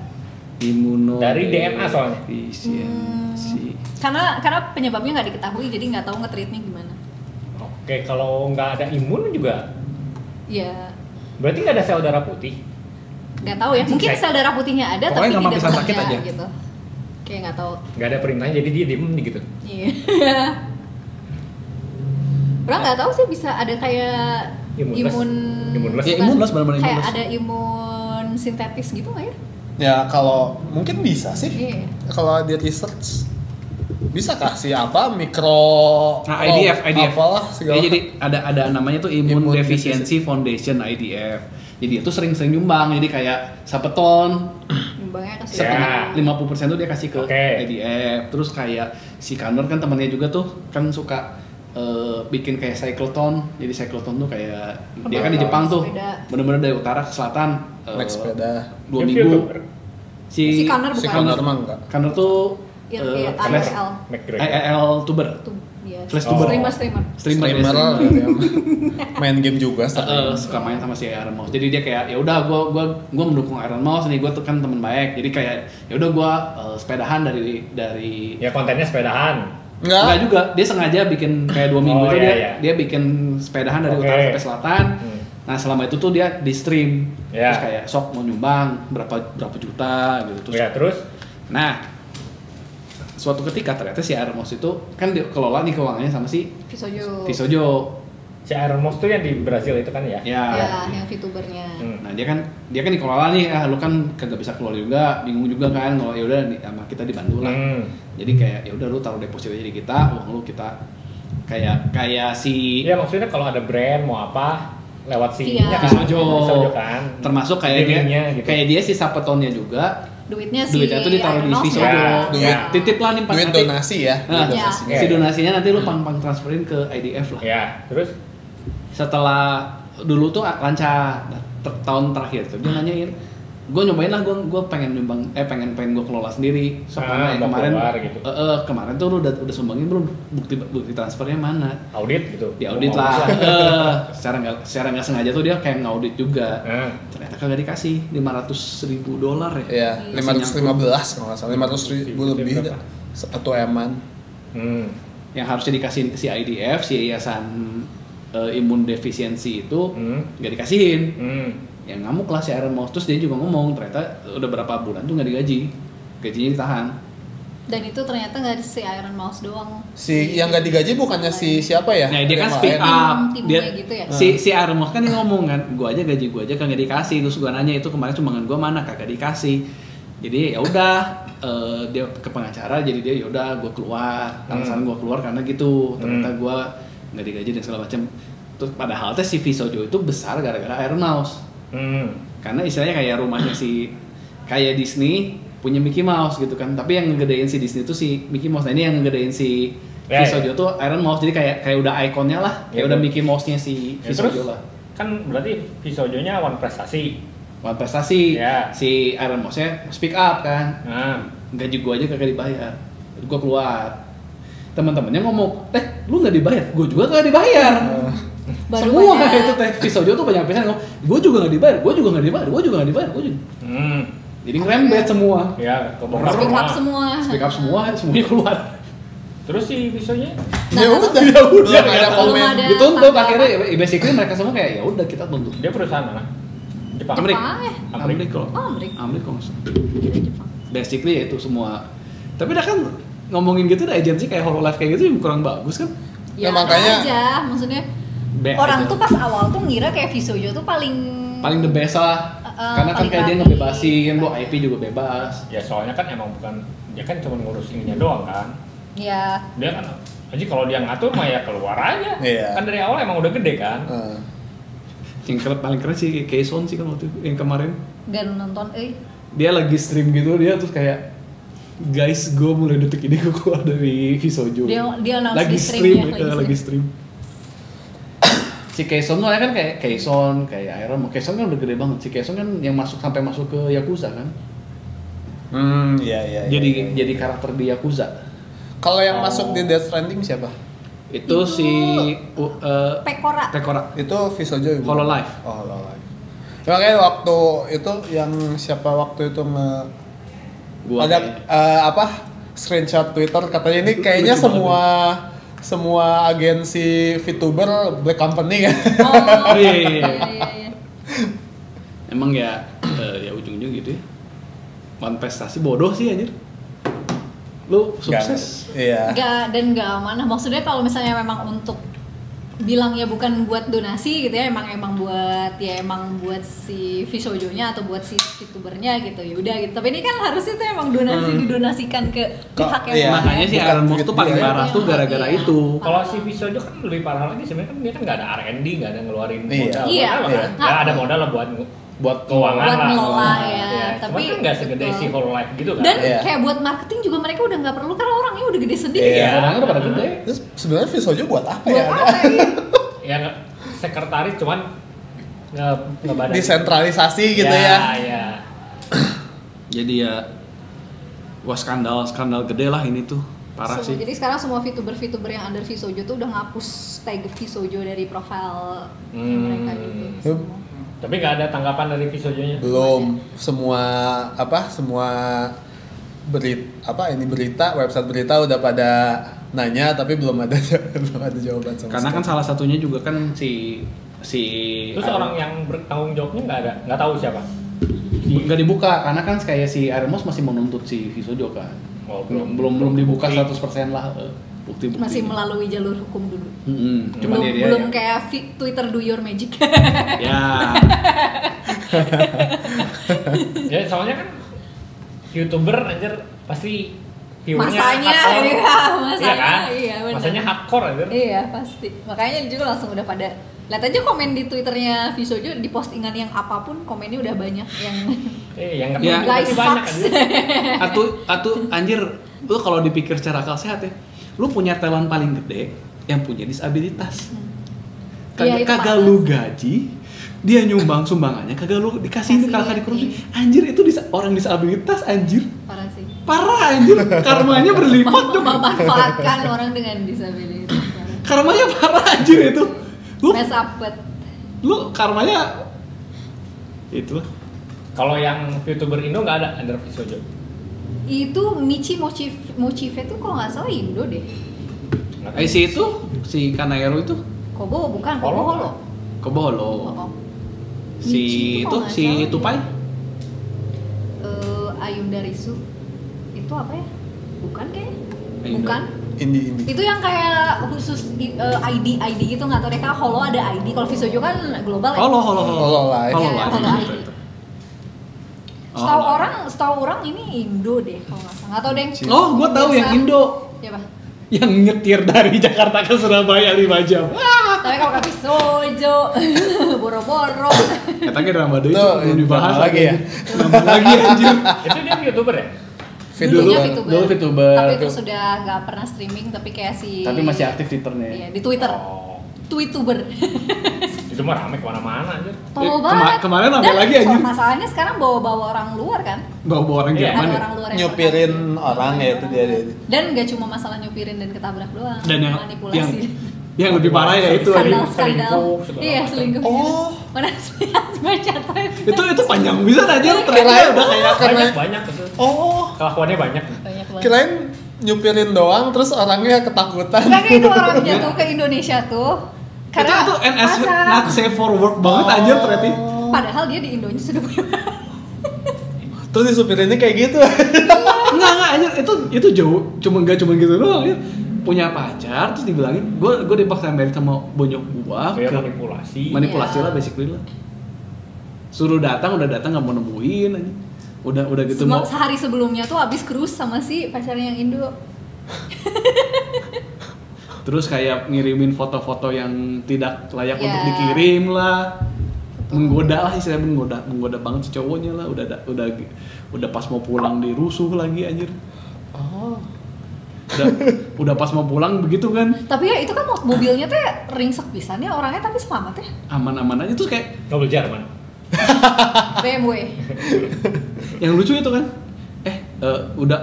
Dari DNA soalnya. Defisiensi. Karena penyebabnya nggak diketahui, jadi nggak tahu nge-treatnya gimana. Oke, kalau nggak ada imun juga, Ya, berarti nggak ada sel darah putih. nggak tahu ya. Mungkin sel darah putihnya ada, Pokoknya tapi gampang tidak bisa sakit bekerja aja. gitu. Kayak nggak tahu. Nggak ada perintahnya, jadi dia diem gitu. Iya. Orang nggak tahu sih bisa ada kayak Imunless. Imunless. Ya, imunless, benar-benar kayak imunless. ada imun sintetis gitu nggak ya? Ya kalau mungkin bisa sih. Iya. Kalau di research bisa kasih apa mikro Nah, IDF. apalah segala. Ya, jadi ada namanya tuh Immune Immune Deficiency Foundation IDF. Jadi itu sering-sering nyumbang. Jadi kayak sapeton Nyumbangnya ke Ya. 50% tuh dia kasih ke Oke. IDF. Terus kayak si Connor kan temannya juga tuh kan suka bikin kayak cyclotron. Jadi cyclotron tuh kayak dia kan di Jepang tuh Sepeda. bener-bener dari utara ke selatan naik sepeda. 2 Dia minggu. VTuber. Si Connor Si bukan. Connor mah enggak. Connor tuh Iya, flash IRL. McGregor. IRL tuber. Tuh, iya. Flash Oh. tuber. Streamer. Streamer. Streamer dia dia main game juga suka main sama si Iron Mouse. Jadi dia kayak ya udah gua mendukung Iron Mouse nih, gua tuh kan teman baik. Jadi kayak ya udah gua sepedahan dari Ya kontennya sepedahan. Enggak juga, dia sengaja bikin kayak 2 minggu Oh, itu iya, iya. dia bikin sepedahan dari Oke. utara sampai selatan. Hmm. Nah, selama itu tuh dia di stream. Ya. Terus kayak sok mau nyumbang berapa juta gitu terus. Ya terus Nah, suatu ketika ternyata si Iron Mouse itu kan dikelola nih keuangannya sama si Visojo. Visojo. si Iron Mouse tuh yang di Brasil itu kan ya? Ya. Ya, yang VTubernya. Nah, dia kan dikelola nih, lu kan kagak bisa keluar juga, bingung juga kan, kalau ya udah sama kita dibantu lah. Jadi kayak ya udah lu taruh deposit aja di kita, uang lu kita kayak si Iya maksudnya kalau ada brand mau apa lewat si Iya. Visojo kan. termasuk kayak dia Linknya gitu. kayak dia si sapetonnya juga Duitnya duitnya tuh ditaruh di Iron Mouse Visojo. ya. Duit. Ya, titip lah nih Pak, Duit nanti. donasi ya. Nah, Duit Ya. donasi. si donasinya nanti lu pang transferin ke IDF lah. Ya, terus Setelah dulu tuh lancar tahun terakhir tuh dia nanyain gue nyobain lah, gue pengen nyumbang, pengen gue kelola sendiri. Karena mau kemarin keluar gitu. kemarin tuh lu udah sumbangin belum, bukti transfernya mana? Audit gitu. Di audit lah. Secara nggak sengaja tuh dia kayak ngaudit juga. Ternyata kagak dikasih $500,000 ya. Iya, 515 kalau nggak salah, 500,000 lebih berapa? satu eman. Yang harusnya dikasihin ke si IDF, si Yayasan Imun Defisiensi itu nggak dikasihin. Yang ngamuk lah si Iron Mouse, terus dia juga ngomong ternyata udah berapa bulan tuh nggak digaji, gajinya ditahan. Dan itu ternyata nggak si Iron Mouse doang. Si yang nggak digaji bukannya siapa ya? Nah dia kan Yang speak lain. up, Timnya dia gitu ya? si Iron Mouse kan dia ngomong kan, gue aja kagak dikasih, terus gue nanya itu kemarin sumbangan gue mana, kagak dikasih. Jadi ya udah dia ke pengacara, jadi dia ya udah gue keluar, alasan gue keluar karena gitu, ternyata gue nggak digaji dan segala macam. Terus padahal si Visojo itu besar gara-gara Iron Mouse. Karena istilahnya kayak rumahnya kayak Disney punya Mickey Mouse gitu kan, tapi yang ngegedein si Disney itu si Mickey Mouse. Nah ini yang ngegedein si Visojo tuh Iron Mouse, jadi kayak udah ikonnya lah, kayak udah Mickey Mouse-nya si Visojo lah. Kan berarti Visojonya one prestasi. Si Iron Mouse-nya speak up kan, gaji gue aja kagak dibayar, gue keluar. Teman-temannya ngomong, lu nggak dibayar, gue juga nggak dibayar. Semua itu Visojo tuh banyak pisan ngomong, gue juga nggak dibayar. Jadi ngerembet semua. Ya, Speak up semua, semuanya keluar. Terus si Visojonya? Ya udah, belum ada belum komen. ada. Dituntut akhirnya, basically mereka semua kayak ya udah kita tuntut. Dia perusahaan mana? Jepang. Amerika kok. Amerika nggak usah. Basically ya itu semua. Tapi dah kan ngomongin gitu, dah agensi kayak Hololive kayak gitu kurang bagus kan? Ya, Nah, makanya aja, maksudnya orang tuh pas awal tuh ngira kayak Visojo tuh paling the best lah. Karena kan paling kayak dia rapi. ngebebasin, lo IP juga bebas. Ya soalnya kan emang bukan, dia kan cuma ngurus ininya doang kan. Ya. Dia kan, jadi kalau dia ngatur mah ya keluar aja. Iya. Kan dari awal emang udah gede kan. Yang paling keren sih Kaison sih kan waktu itu, yang kemarin. Gak nonton, Dia lagi stream gitu, dia terus kayak guys, gue mulai detik ini gue keluar dari Visojo. Dia announce lagi di stream, streamnya, lagi stream. Si Kaison tuh kan kayak Kaison, kayak Iron Man. Kaison kan udah gede banget. Si Kaison kan yang sampai masuk ke Yakuza kan. Iya. Jadi karakter di Yakuza. Kalau yang masuk di Death Stranding siapa? Itu si Pekora. Itu Visojo ibu. Hololive. Oh, Hololive. Ya, makanya waktu itu yang siapa waktu itu Gua ada kayaknya. screenshot Twitter katanya ini kayaknya Lucu banget. semua agensi VTuber Black Company kan. Oh, Iya. iya. Emang ya ujung-ujung gitu ya. Manifestasi bodoh sih anjir. Lu sukses. Iya. Dan gak amanah. Maksudnya kalau misalnya memang untuk bilangnya bukan buat donasi gitu ya, emang buat si Visojonya atau buat si VTubernya gitu, ya udah gitu. Tapi ini kan harusnya tuh emang didonasikan ke pihak yang iya. lain. Makanya si Iron Mouse tuh paling parah tuh gara-gara Iya. itu. Kalau si Visojo kan lebih parah lagi sebenarnya, kan dia kan nggak ada R&D, nggak ada ngeluarin Iya. modal. Iya. Kan? Nggak ada modal lah buat keuangan Buat lah. ngelola ya, Tapi tapi kan nggak segede si Hololive gitu kan. Dan Iya. kayak buat marketing juga mereka udah nggak perlu karena orangnya udah gede sendiri. Iya. Orangnya udah pada gede. Terus sebenarnya Visojo buat apa Buat ya? apa ya? Ya sekretaris cuman ngebadan. Disentralisasi gitu ya. Iya. Jadi ya skandal gede lah ini tuh. Parah sih. Jadi sekarang semua VTuber yang under Visojo tuh udah ngapus tag Visojo dari profile mereka gitu. Yup. semua. Tapi nggak ada tanggapan dari Visojonya. Belum semua berita website berita udah pada nanya tapi belum ada jawaban sama Karena kan sekali. salah satunya juga kan si Terus orang yang bertanggung jawabnya nggak tahu siapa. nggak dibuka karena kan kayak si Iron Mouse masih menuntut si Visojo kan. Oh, belum dibuka bukti. 100% lah bukti-bukti. Masih melalui jalur hukum dulu. Cuman dia belum kayak Twitter do your magic. ya. Ya soalnya kan YouTuber anjir pasti viewernya Masanya, hardcore. iya, masanya, Iya kan? iya, benar. Masanya hardcore anjir. Iya pasti. Makanya juga langsung udah pada lihat aja komen di Twitternya Visojo di postingan yang apapun komennya udah banyak yang Yang nggak Ya. guys pasti banyak sucks. anjir. Atau anjir, lu kalau dipikir secara akal sehat ya, lu punya talent paling gede yang punya disabilitas. Iya, itu Kagak pantas. lu gaji, dia nyumbang sumbangannya kagak lu dikasih Kasih, kalau dikorupsi. iya. Anjir itu orang disabilitas anjir. Parah sih. Parah anjir. Karmanya berlipat dong. Memanfaatkan orang dengan disabilitas. Karmanya parah anjir itu. Mess up but Lu karmanya itu. Kalau yang VTuber Indo nggak ada Under Visojo. itu Michi Mochive tuh kalau nggak salah Indo deh. Si itu si Kanayaro itu Kobo bukan, Kobo Holo. Kobo Holo. Oh. Si Michi itu kalau nggak si salah Tupai. Ayunda Risu itu apa ya? Bukan kayaknya. Ayunda. Bukan. Indie. Itu yang kayak khusus ID gitu nggak tahu deh. Kalau Holo ada ID, kalau Visojo kan global ya. Holo Live. Holo Iya, Live. Holo ID. Setahu orang ini Indo deh kalau nggak salah. Nggak tahu deh. Oh, gua tahu yang Indo. Siapa? Yang nyetir dari Jakarta ke Surabaya 5 jam. Tapi kalau nggak Visojo, boro-boro. Katanya drama deh itu Tuh, belum dibahas drama lagi ya? Drama lagi anjir. Itu dia VTuber ya? Dulunya Dulu VTuber. Tapi itu sudah nggak pernah streaming, tapi kayak Tapi masih aktif Twitternya. Iya, di Twitter. Oh, Tweetuber. itu mah rame kemana-mana aja. Tolol Kema- banget. kemarin rame Dan lagi, anjir. masalahnya sekarang bawa-bawa orang luar kan? Bawa orang Iya. Jerman Ada ya. orang luar yang Nyupirin terkait. orang ya itu dia. Dan nggak cuma masalah nyupirin dan ketabrak doang, Dan yang manipulasi. yang lebih parah ya itu skandal anjing. skandal. Selingkuh, segala Iya, macam. selingkuh. Oh. Mana sih baca thread? Itu panjang bisa aja Kirain trennya udah kayak Banyak itu. Oh, Kelakuannya banyak. Banyak banget. kirain nyupirin doang terus orangnya ketakutan. Karena itu orang jatuh ke Indonesia tuh. Karena itu NS pacar. not safe for work banget anjir ternyata. Padahal dia di Indonya sudah punya. Terus disupirinnya kayak gitu. Enggak anjir itu jauh enggak cuma gitu doang ya. Punya pacar terus dibilangin gue dipaksa married sama bonyok gua Kayak ke manipulasi. lah basically lah. Suruh datang udah datang enggak mau nemuin anjing. Udah gitu mau Sehari sebelumnya tuh habis cruise sama si pacarnya yang Indo. terus kayak ngirimin foto-foto yang tidak layak Ya. untuk dikirim lah. Menggoda lah istilahnya menggoda banget si cowoknya lah udah pas mau pulang dirusuh lagi anjir. Oh. Udah pas mau pulang begitu kan Tapi ya itu kan mobilnya tuh ringsek pisan ya orangnya, tapi selamat ya. aman-aman aja terus kayak Mobil Jerman. BMW. yang lucu itu kan udah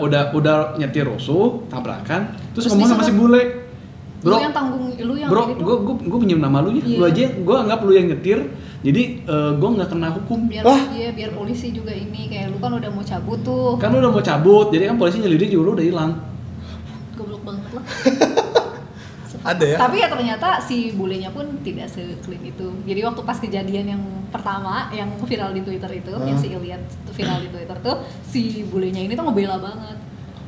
nyetir rusuh tabrakan terus ngomong sama si disuruh- bule Lu yang tanggung, lu yang bro ini gue pinjam nama lu ya Iya. lu aja gue anggap lu yang nyetir jadi gue nggak kena hukum biar Wah. iya, biar polisi juga ini kayak lu kan udah mau cabut tuh. kan lu udah mau cabut jadi kan polisi nyelidik juga lu udah hilang Goblok banget lah. Ada ya? Tapi ya ternyata si bulenya pun tidak se-clean itu. Jadi waktu pas kejadian yang pertama yang viral di Twitter itu, yang si Iliad viral di Twitter tuh, si bulenya ini tuh ngebela banget.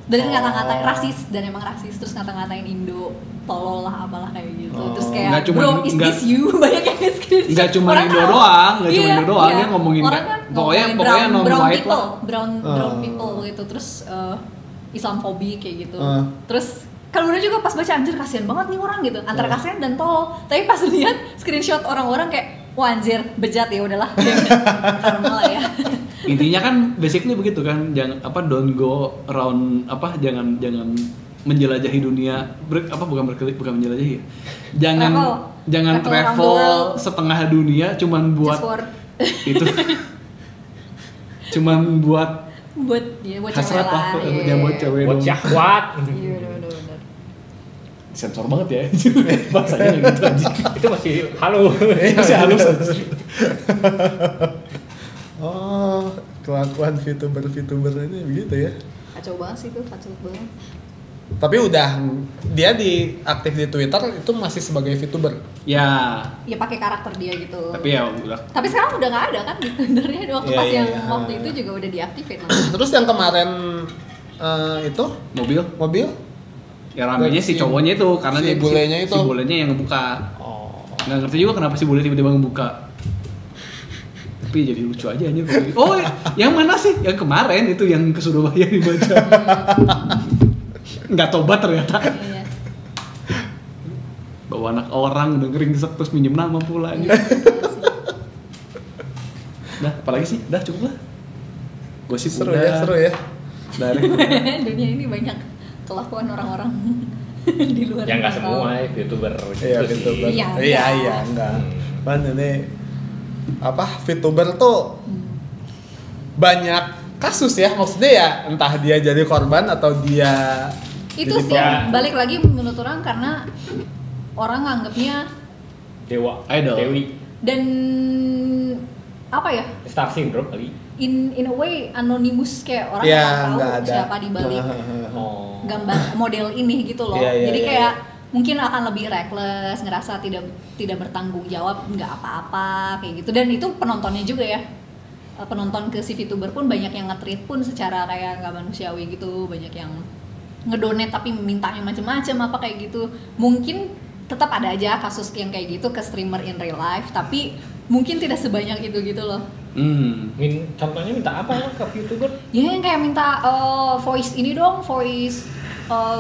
Dan ngata-ngatain rasis, dan emang rasis, terus ngata-ngatain Indo, tolol lah apalah kayak gitu. Terus kayak, Nggak cuman- bro, is nggak- this you? Banyak yang nge-screenshot. nggak cuma Orang Indo kan- doang nggak cuma Iya, Indo doang iya. dia ngomongin Orang kan pokoknya ngomongin non brown white people, lah brown Oh. people gitu, terus Islamophobia kayak gitu. Oh. Terus kalau udah juga pas baca anjir kasihan banget nih orang gitu, antara kasihan dan tolol. Tapi pas lihat screenshot orang-orang kayak wah anjir bejat ya udahlah. Karma lah ya. intinya kan basically begitu kan jangan don't go around jangan menjelajahi dunia bukan menjelajahi ya. Jangan Travel around the travel world. setengah dunia cuman buat Just for itu cuman buat buat cewek hasrat lah lah. Iya. ya buat cewek Buat dong. syahwat. Iya benar. Sensor banget ya bahasanya gitu anjing. Itu masih halo. Masih halus anjing. Oh, kelakuan VTuber ini begitu ya. Kacau banget sih tuh, kacau banget. Tapi udah dia aktif di Twitter itu masih sebagai VTuber. Ya Ya pakai karakter dia gitu. tapi ya udah Tapi sekarang udah nggak ada kan di Twitternya waktu Iya, pas iya, yang iya. waktu itu juga udah diaktifin lah. Terus yang kemarin itu mobil ya ramenya si cowoknya itu karena Si dia bulenya itu. si bulenya yang ngebuka. Oh. Nggak ngerti juga kenapa si bule tiba-tiba ngebuka. Tapi jadi lucu aja anjir. Oh, yang mana sih? Yang kemarin itu yang ke Surabaya dibaca. Nggak tobat ternyata. Iya. Bawa anak orang udah ngeringsek terus minjem nama pula anjir. Dah, apalagi sih? Dah cukup lah. Gosip Seru udah. ya, seru ya. Dari Dunia ini banyak kelakuan orang-orang di luar. Ya nggak yang semua tahu. ya VTuber Iya, gitu sih. VTuber. Iya, Iya, iya. enggak. Kan ini VTuber tuh banyak kasus ya, maksudnya ya entah dia jadi korban atau dia Itu jadi sih balik lagi menurut orang karena orang nganggapnya Dewa, Idol. Dewi, dan apa ya, Star Syndrome kali. in a way anonymous, kayak orang Ya, nggak nggak tahu ada. siapa di balik Oh. gambar model ini gitu loh. Iya, iya, Jadi iya, kayak mungkin akan lebih reckless, ngerasa tidak bertanggung jawab, nggak apa-apa kayak gitu. Dan itu penontonnya juga ya. Penonton ke si VTuber pun banyak yang nge-treat pun secara kayak nggak manusiawi gitu, banyak yang ngedonate tapi mintanya macem-macem apa kayak gitu. Mungkin tetap ada aja kasus yang kayak gitu ke streamer in real life, tapi mungkin tidak sebanyak itu gitu loh. Contohnya minta apa emang ke VTuber? Ya yang kayak minta voice ini dong, voice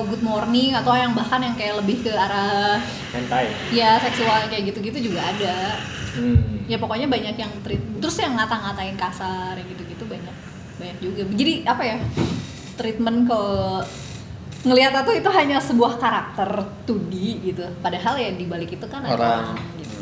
good morning, atau yang bahkan yang kayak lebih ke arah Hentai. ya seksual kayak gitu-gitu juga ada. Ya pokoknya banyak yang treat, terus yang ngata-ngatain kasar yang gitu-gitu banyak juga. Jadi apa ya, treatment ke ngelihat itu hanya sebuah karakter 2D gitu, padahal ya di balik itu kan ada Orang. orang gitu.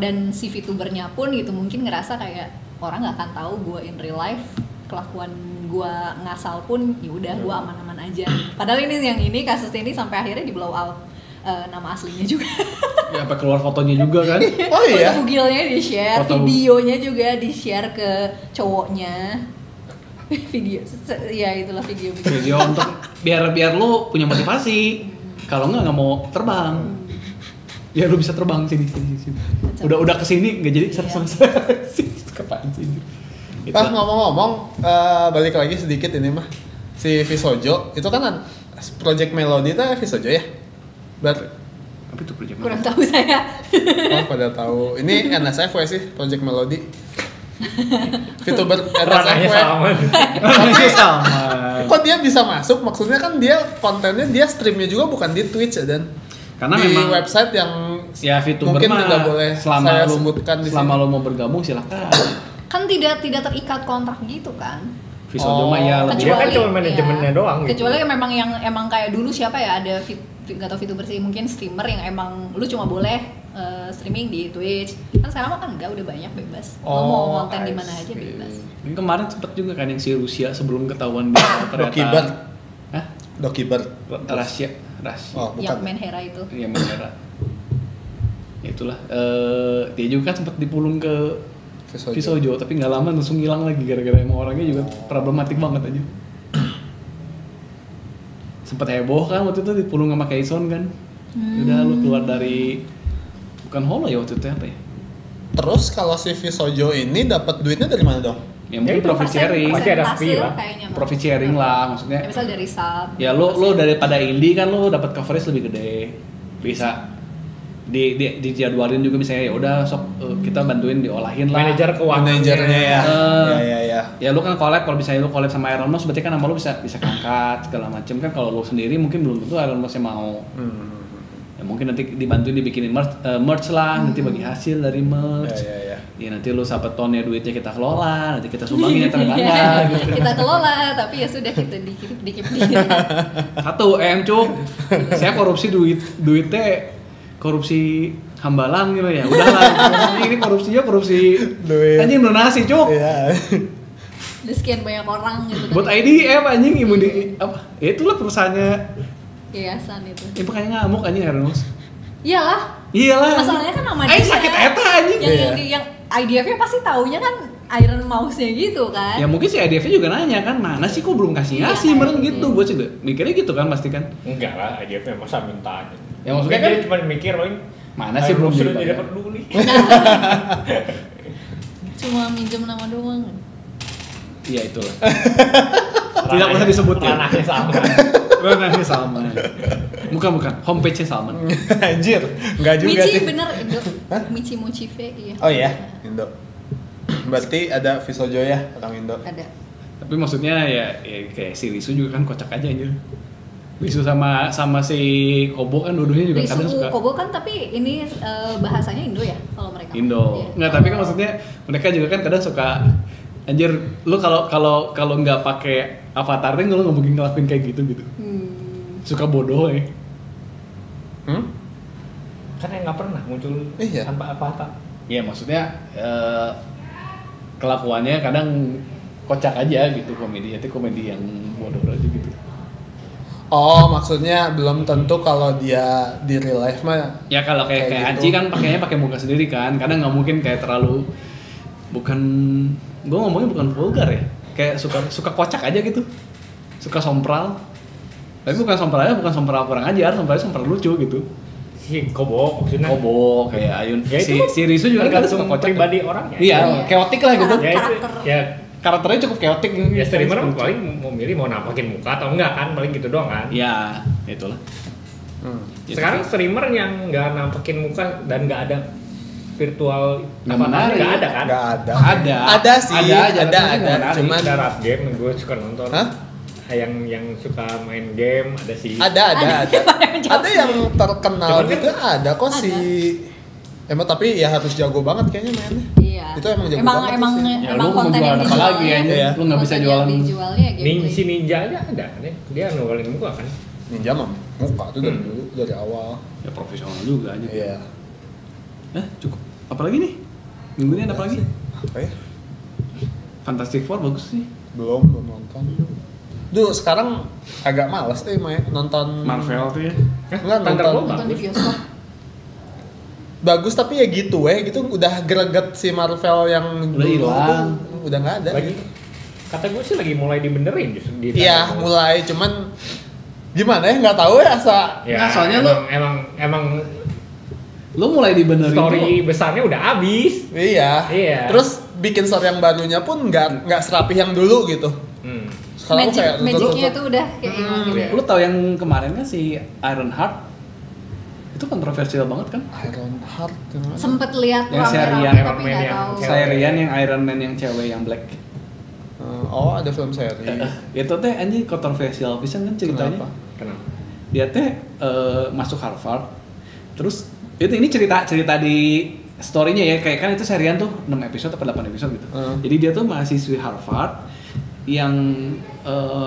Dan si VTubernya pun gitu mungkin ngerasa kayak orang nggak akan tahu gue in real life, kelakuan gue ngasal pun ya udah gue aman-aman aja. Padahal ini kasus ini sampai akhirnya di blow out nama aslinya juga. Ya apa keluar fotonya juga kan? Oh iya. Foto bugilnya di-share, Foto- videonya juga di-share ke cowoknya. Ya itulah video. Video untuk biar lu punya motivasi. Kalau nggak mau terbang. Ya lu bisa terbang sini. Udah kesini nggak jadi sama kepaan sih. Gitu. Ngomong-ngomong, balik lagi sedikit ini mah. Si Visojo itu kan Project Melody itu Visojo ya? Apa itu project? Kurang tahu saya. Oh, pada tahu. Ini NSFW sih, Project Melody. VTuber Ranahnya NSFW. sama. Ranahnya sama. Kok dia bisa masuk? Maksudnya kan dia kontennya, dia streamnya juga bukan di Twitch ya, dan Karena di memang website yang ya VTuber mungkin mah tidak boleh saya lu sebutkan di selama sini. lu mau bergabung silakan. Kan tidak terikat kontrak gitu kan. Visojo mah ya lebih Dia kan cuma manajemennya doang gitu. Kecuali memang yang emang kayak dulu siapa ya, ada nggak tau VTuber sih, mungkin streamer yang emang lu cuma boleh streaming di Twitch. Kan sekarang mah kan enggak, udah banyak bebas. Lu mau konten di mana I aja see. bebas. Ini kemarin sempet juga kan yang si Rusia sebelum ketahuan dia ternyata Dokiber. Hah? Dokiber. Rahasia. Oh, Yang bukan. main Hera itu. Iya merah. Ya itulah. Dia juga kan sempat dipulung ke Visojo, tapi nggak lama langsung hilang lagi gara-gara emang orangnya juga problematik banget aja. Sempat heboh kan waktu itu dipulung sama Kaison kan. Udah lu keluar dari bukan Holo ya waktu itu apa ya? Terus kalau si Visojo ini dapat duitnya dari mana dong? Ya mungkin itu profit sharing. Pasti ada Persentase fee lah. kayaknya mah. Profit sharing lah maksudnya. Ya, misal dari sub. Ya lu daripada indie kan lu dapat coverage lebih gede. Bisa dijadwalin juga misalnya ya udah sok kita bantuin diolahin lah. Manajer keuangan. Manajernya ya. Ya. Ya lu kan collab, kalau misalnya lu collab sama Iron Mouse berarti kan nama lu bisa keangkat segala macem kan. Kalau lu sendiri mungkin belum tentu Iron Mouse mau. Ya mungkin nanti dibantuin dibikinin merch lah, nanti bagi hasil dari merch. Ya. Ya nanti lu sapetonnya duitnya kita kelola, nanti kita sumbangin yang terbangga gitu. Kita kelola, tapi ya sudah kita dikip. Satu cuk. Saya korupsi duitnya korupsi hambalang gitu ya. Udahlah. Ini korupsinya korupsi Duit. anjing donasi, cuk. Iya. Udah sekian banyak orang gitu. Buat IDF anjing imun apa? Ya itulah perusahaannya. Yayasan itu. Ya makanya ngamuk anjing Hernos. Iyalah. Iyalah. Masalahnya kan nama Aing dia. sakit eta anjing. Yang IDF-nya pasti taunya kan Iron Mouse-nya gitu kan. Ya mungkin si IDF juga nanya kan, mana sih kok belum kasih Iya, meren iya. gitu. Gue juga mikirnya gitu kan pasti kan. Enggak lah, IDF masa minta aja. Ya, maksudnya Mungkin kan- dia cuma mikir paling Mana sih belum sudah dibayar. tidak peduli. Cuma minjem nama doang. Iya itulah. Tidak usah disebut ya. Ranahnya sama. Ranahnya Salman. Bukan, homepage-nya Salman. Anjir, enggak juga Michi sih. bener Indo. Michi Mochive iya. Oh iya, Indo. Berarti ada Visojo ya, orang Indo. Ada. Tapi maksudnya ya kayak si Risu juga kan kocak aja anjir. Risu sama si Kobo kan dua-duanya juga kadang Risu suka Kobo kan tapi ini bahasanya Indo ya kalau mereka. Indo. Iya. Enggak, tapi kan maksudnya mereka juga kan kadang suka anjir, lu kalau nggak pakai avatarnya lu nggak mungkin ngelakuin kayak gitu. Suka bodoh ya. Hmm? Kan yang nggak pernah muncul Iya. tanpa apa-apa. Iya maksudnya kelakuannya kadang kocak aja gitu komedi, itu komedi yang bodoh aja gitu. Oh, maksudnya belum tentu kalau dia di real life mah. Ya kalau kayak Kayak Anci gitu. kan pakainya pakai muka sendiri kan, kadang nggak mungkin kayak terlalu gue ngomongnya bukan vulgar ya, kayak suka kocak aja gitu, suka sompral. Tapi bukan sompralnya bukan sompral kurang ajar, sompralnya sompral lucu gitu. Si Kobo maksudnya. Kobo kayak Ayun, Ya itu si Risu juga kan suka tergantung kocak. pribadi orangnya. Iya, chaotic lah gitu. Ya itu Karakter. ya Karakternya cukup chaotic gitu. ya streamer paling mau milih mau nampakin muka atau enggak kan, paling gitu doang kan. Ya, itulah. Gitu. Sekarang streamer yang nggak nampakin muka dan nggak ada virtual Nggak avatar, menarik. nggak ada kan? Nggak ada. Ada. Ada sih, Ada aja, ada, tapi nggak menarik. cuman Ada rap game gue suka nonton. Hah? Yang suka main game ada sih. ada. Ada yang terkenal Cuman kan- juga ada kok si. Emang tapi ya harus jago banget kayaknya mainnya. Iya. Itu emang jago emang banget emang, sih. Ya, emang lu mau konten yang jualan apa lagi ya? Iya. Lu nggak bisa konten jualan. yang dijualnya gameplay. Si Ninja aja ada kan ya? Dia nongolin muka kan? Ninja mah muka tuh dari dulu dari awal. Ya profesional juga aja. Iya. Cukup. Apalagi nih? Minggu ini ada apa lagi? Apa ya? Fantastic Four bagus sih. Belum nonton. Duh, sekarang agak malas main nonton Marvel tuh ya. Enggak, Thunderbolt nonton. nonton di bioskop. Bagus tapi ya gitu gitu udah greget si Marvel yang Udah dulu hilang. tuh, udah nggak ada. Lagi kata gue sih lagi mulai dibenerin justru di Iya, Thunderbolt. mulai cuman gimana ya nggak tahu ya asa. Ya, Nah, soalnya emang Lu mulai dibenerin story tuh. besarnya udah habis. Iya. Iya. Terus bikin story yang barunya pun nggak serapih yang dulu gitu. Hmm. Sekarang kayak Magicnya tuh udah kayak hilang gitu. Iya. Lu tahu yang kemarin kan si Ironheart? Itu kontroversial banget kan? Ironheart yang mana? Sempet lihat Yang serian rame-rame Iron tapi Man nggak yang tahu. cewek. Serian yang Iron Man yang cewek yang black. Oh, ada film seri. Itu teh anjing kontroversial pisan kan ceritanya. Kenapa? Kenapa? Dia teh masuk Harvard. Terus ini cerita di story-nya ya, kayak kan itu serian tuh 6 episode atau 8 episode gitu. Jadi dia tuh mahasiswi Harvard yang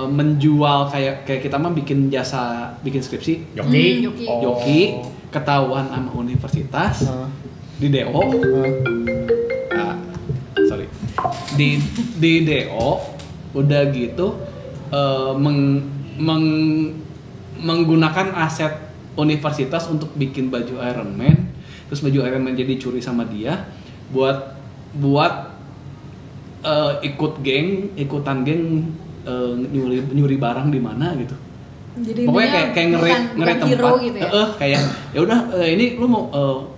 menjual kayak kita mah bikin jasa bikin skripsi Yoki. Yoki. Oh. Yoki ketahuan sama universitas di DO. Ah, sorry. Di DO udah gitu menggunakan aset universitas untuk bikin baju Iron Man. Terus baju Iron Man jadi curi sama dia buat ikutan geng nyuri barang di mana gitu. Jadi Pokoknya kayak ngeret tempat. hero gitu ya. Kayak ya udah ini lu mau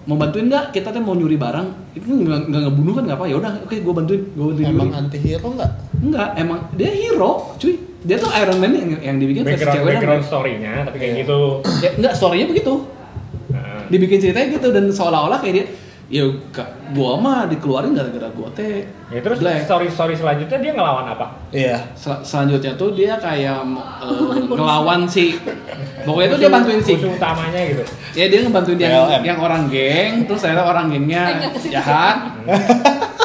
bantuin nggak? Kita tuh mau nyuri barang. Itu nggak ngebunuh kan nggak apa? Ya udah oke gue bantuin Emang nyuri. anti hero nggak? Enggak, emang dia hero, cuy. Dia tuh Iron Man yang dibikin versi cewek Background story-nya tapi kayak gitu. Ya, enggak, story-nya begitu. Nah, Dibikin ceritanya gitu dan seolah-olah kayak dia ya gua mah dikeluarin gara-gara gua teh ya terus black. story selanjutnya dia ngelawan apa? Iya. Selanjutnya tuh dia kayak ngelawan si pokoknya tuh dia bantuin si musuh utamanya gitu. ya dia ngebantuin BLM. yang orang geng, terus ternyata orang gengnya jahat.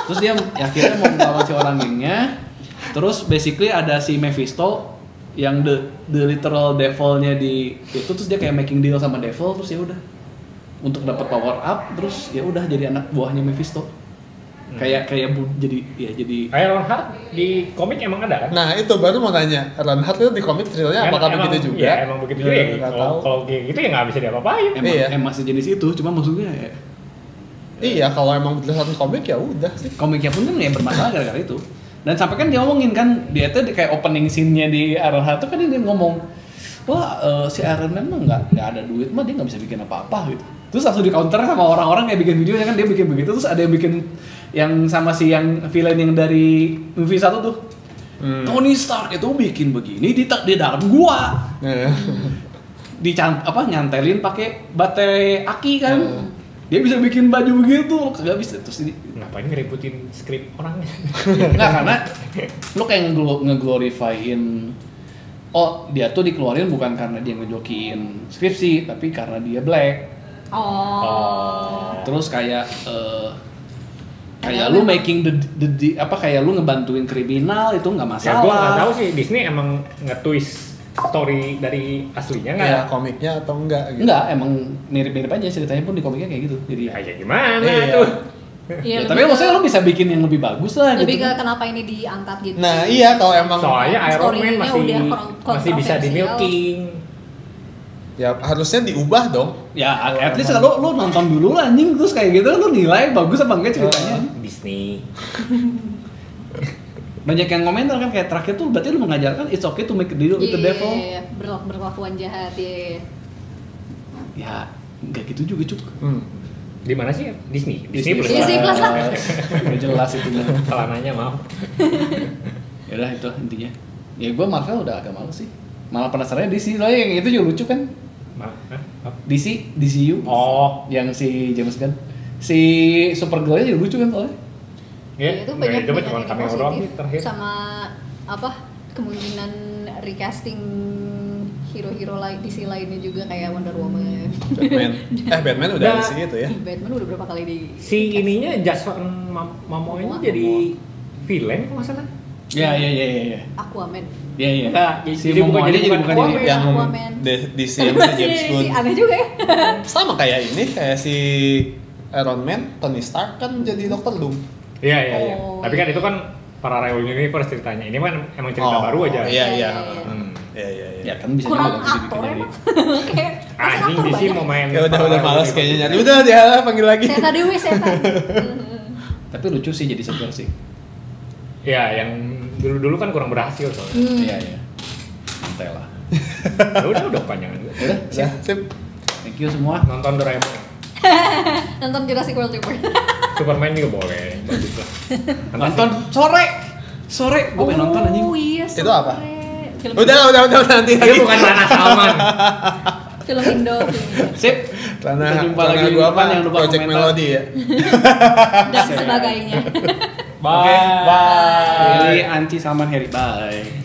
Terus dia akhirnya mau ngelawan si orang gengnya. Terus basically ada si Mephisto yang the literal devilnya di itu, terus dia kayak making deal sama devil, terus ya udah untuk dapat power up, terus ya udah jadi anak buahnya Mephisto. Kayak jadi Ironheart di komik emang ada kan? Nah, itu baru mau nanya. Ironheart itu di komik ceritanya apakah begitu juga? Iya, emang begitu juga. Ya. Nggak tahu. Kalau kayak gitu ya nggak bisa diapa-apain. emang Iya. emang sejenis itu, cuma maksudnya ya, Iya, kalau emang berdasarkan komik ya udah sih. komiknya pun kan ya bermasalah gara-gara itu. Dan sampai kan dia ngomongin kan, dia tuh kayak opening scene-nya di Ironheart tuh kan dia ngomong, wah si Iron Man mah nggak ada duit mah dia nggak bisa bikin apa-apa gitu. Terus langsung di counter sama orang-orang kayak bikin videonya kan dia bikin begitu, terus ada yang bikin yang sama si yang villain yang dari movie 1 tuh. Tony Stark itu bikin begini di dalam gua. Nyantelin pakai baterai aki kan. Dia bisa bikin baju begitu, lo kagak bisa. Terus ini Ngapain ngeributin skrip orangnya? enggak, karena lu kayak ngeglorifyin dia tuh dikeluarin bukan karena dia ngejokiin skripsi, tapi karena dia black. Terus kayak lu making kayak lu ngebantuin kriminal itu nggak Ya gue nggak masalah. tahu sih Disney emang nge-twist story dari aslinya nggak? Iya, komiknya atau enggak gitu. Enggak, emang mirip-mirip aja ceritanya pun di komiknya kayak gitu. Jadi Ya gimana Iya. tuh? Iya, Ya, tapi maksudnya lo bisa bikin yang lebih bagus lah lebih gitu. ke kenapa ini diangkat gitu. Nah iya kalau emang Soalnya Iron Man Story-nya masih udah masih bisa di kontroversial. milking. ya harusnya diubah dong. Ya, at least kalau lo nonton dulu lah anjing terus kayak gitu lo nilai bagus apa enggak ceritanya. Disney. Banyak yang komentar kan kayak terakhir tuh berarti lo mengajarkan it's okay to make a deal with the devil. Iya, berlakuan jahat ya. Ya, enggak gitu juga cuk. Di mana sih? Disney. Disney Plus. Disney Plus lah. Udah jelas itu mah. Celananya maaf. Ya udah itu intinya. Ya gue Marvel udah agak males sih. Malah penasarannya DC, soalnya yang itu juga lucu kan. Apa? DCU. Oh, Yang si James Gunn. Si Supergirl-nya juga lucu kan soalnya. ya. Itu banyak Itu banyak cuma yang cameo doang positif sih terakhir. sama apa kemungkinan recasting hero-hero lain DC lainnya juga kayak Wonder Woman. Batman udah Nah. di situ ya. Batman udah berapa kali di Si ininya Jason Momoa ini jadi villain kok nggak salah? Iya. Aquaman. Iya. Enggak, Si jadi bukan Momoa-nya jadi bukan Aquaman. ini. Yang Aquaman. DC yang itu James si Gunn. aneh juga ya. Sama kayak ini kayak si Iron Man, Tony Stark kan jadi Dr. Doom. Iya, iya, iya. Oh, Tapi kan iya. itu kan parallel universe ceritanya. Ini kan emang cerita Oh, baru aja. Iya. Iya. Iya. Ya kan bisa Kurang juga aktor dibikin emang. Kayak masa Anjing aktor DC banyak? mau main. Ya udah parallel malas universe. kayaknya nyari. Udah dia lah panggil lagi. Seta Dewi, Seta. Tapi lucu sih jadi sequel sih. Iya, yang dulu-dulu kan kurang berhasil soalnya. Iya. Santai lah. Ya udah panjangan. Udah, Udah, sip. thank you semua. Nonton Doraemon. Nonton Jurassic World Tour. Superman juga boleh. Bagus lah. Nonton sore gue pengen nonton anjing. Oh iya. Itu apa? Film Udah nanti Dia bukan Lana Salman. Film Indo. Sip. Karena Kita jumpa lagi gua apa? jangan lupa Project komentar. Melody ya. Dan sebagainya. Oke, Bye. Ini Anci Salman Heri. Bye.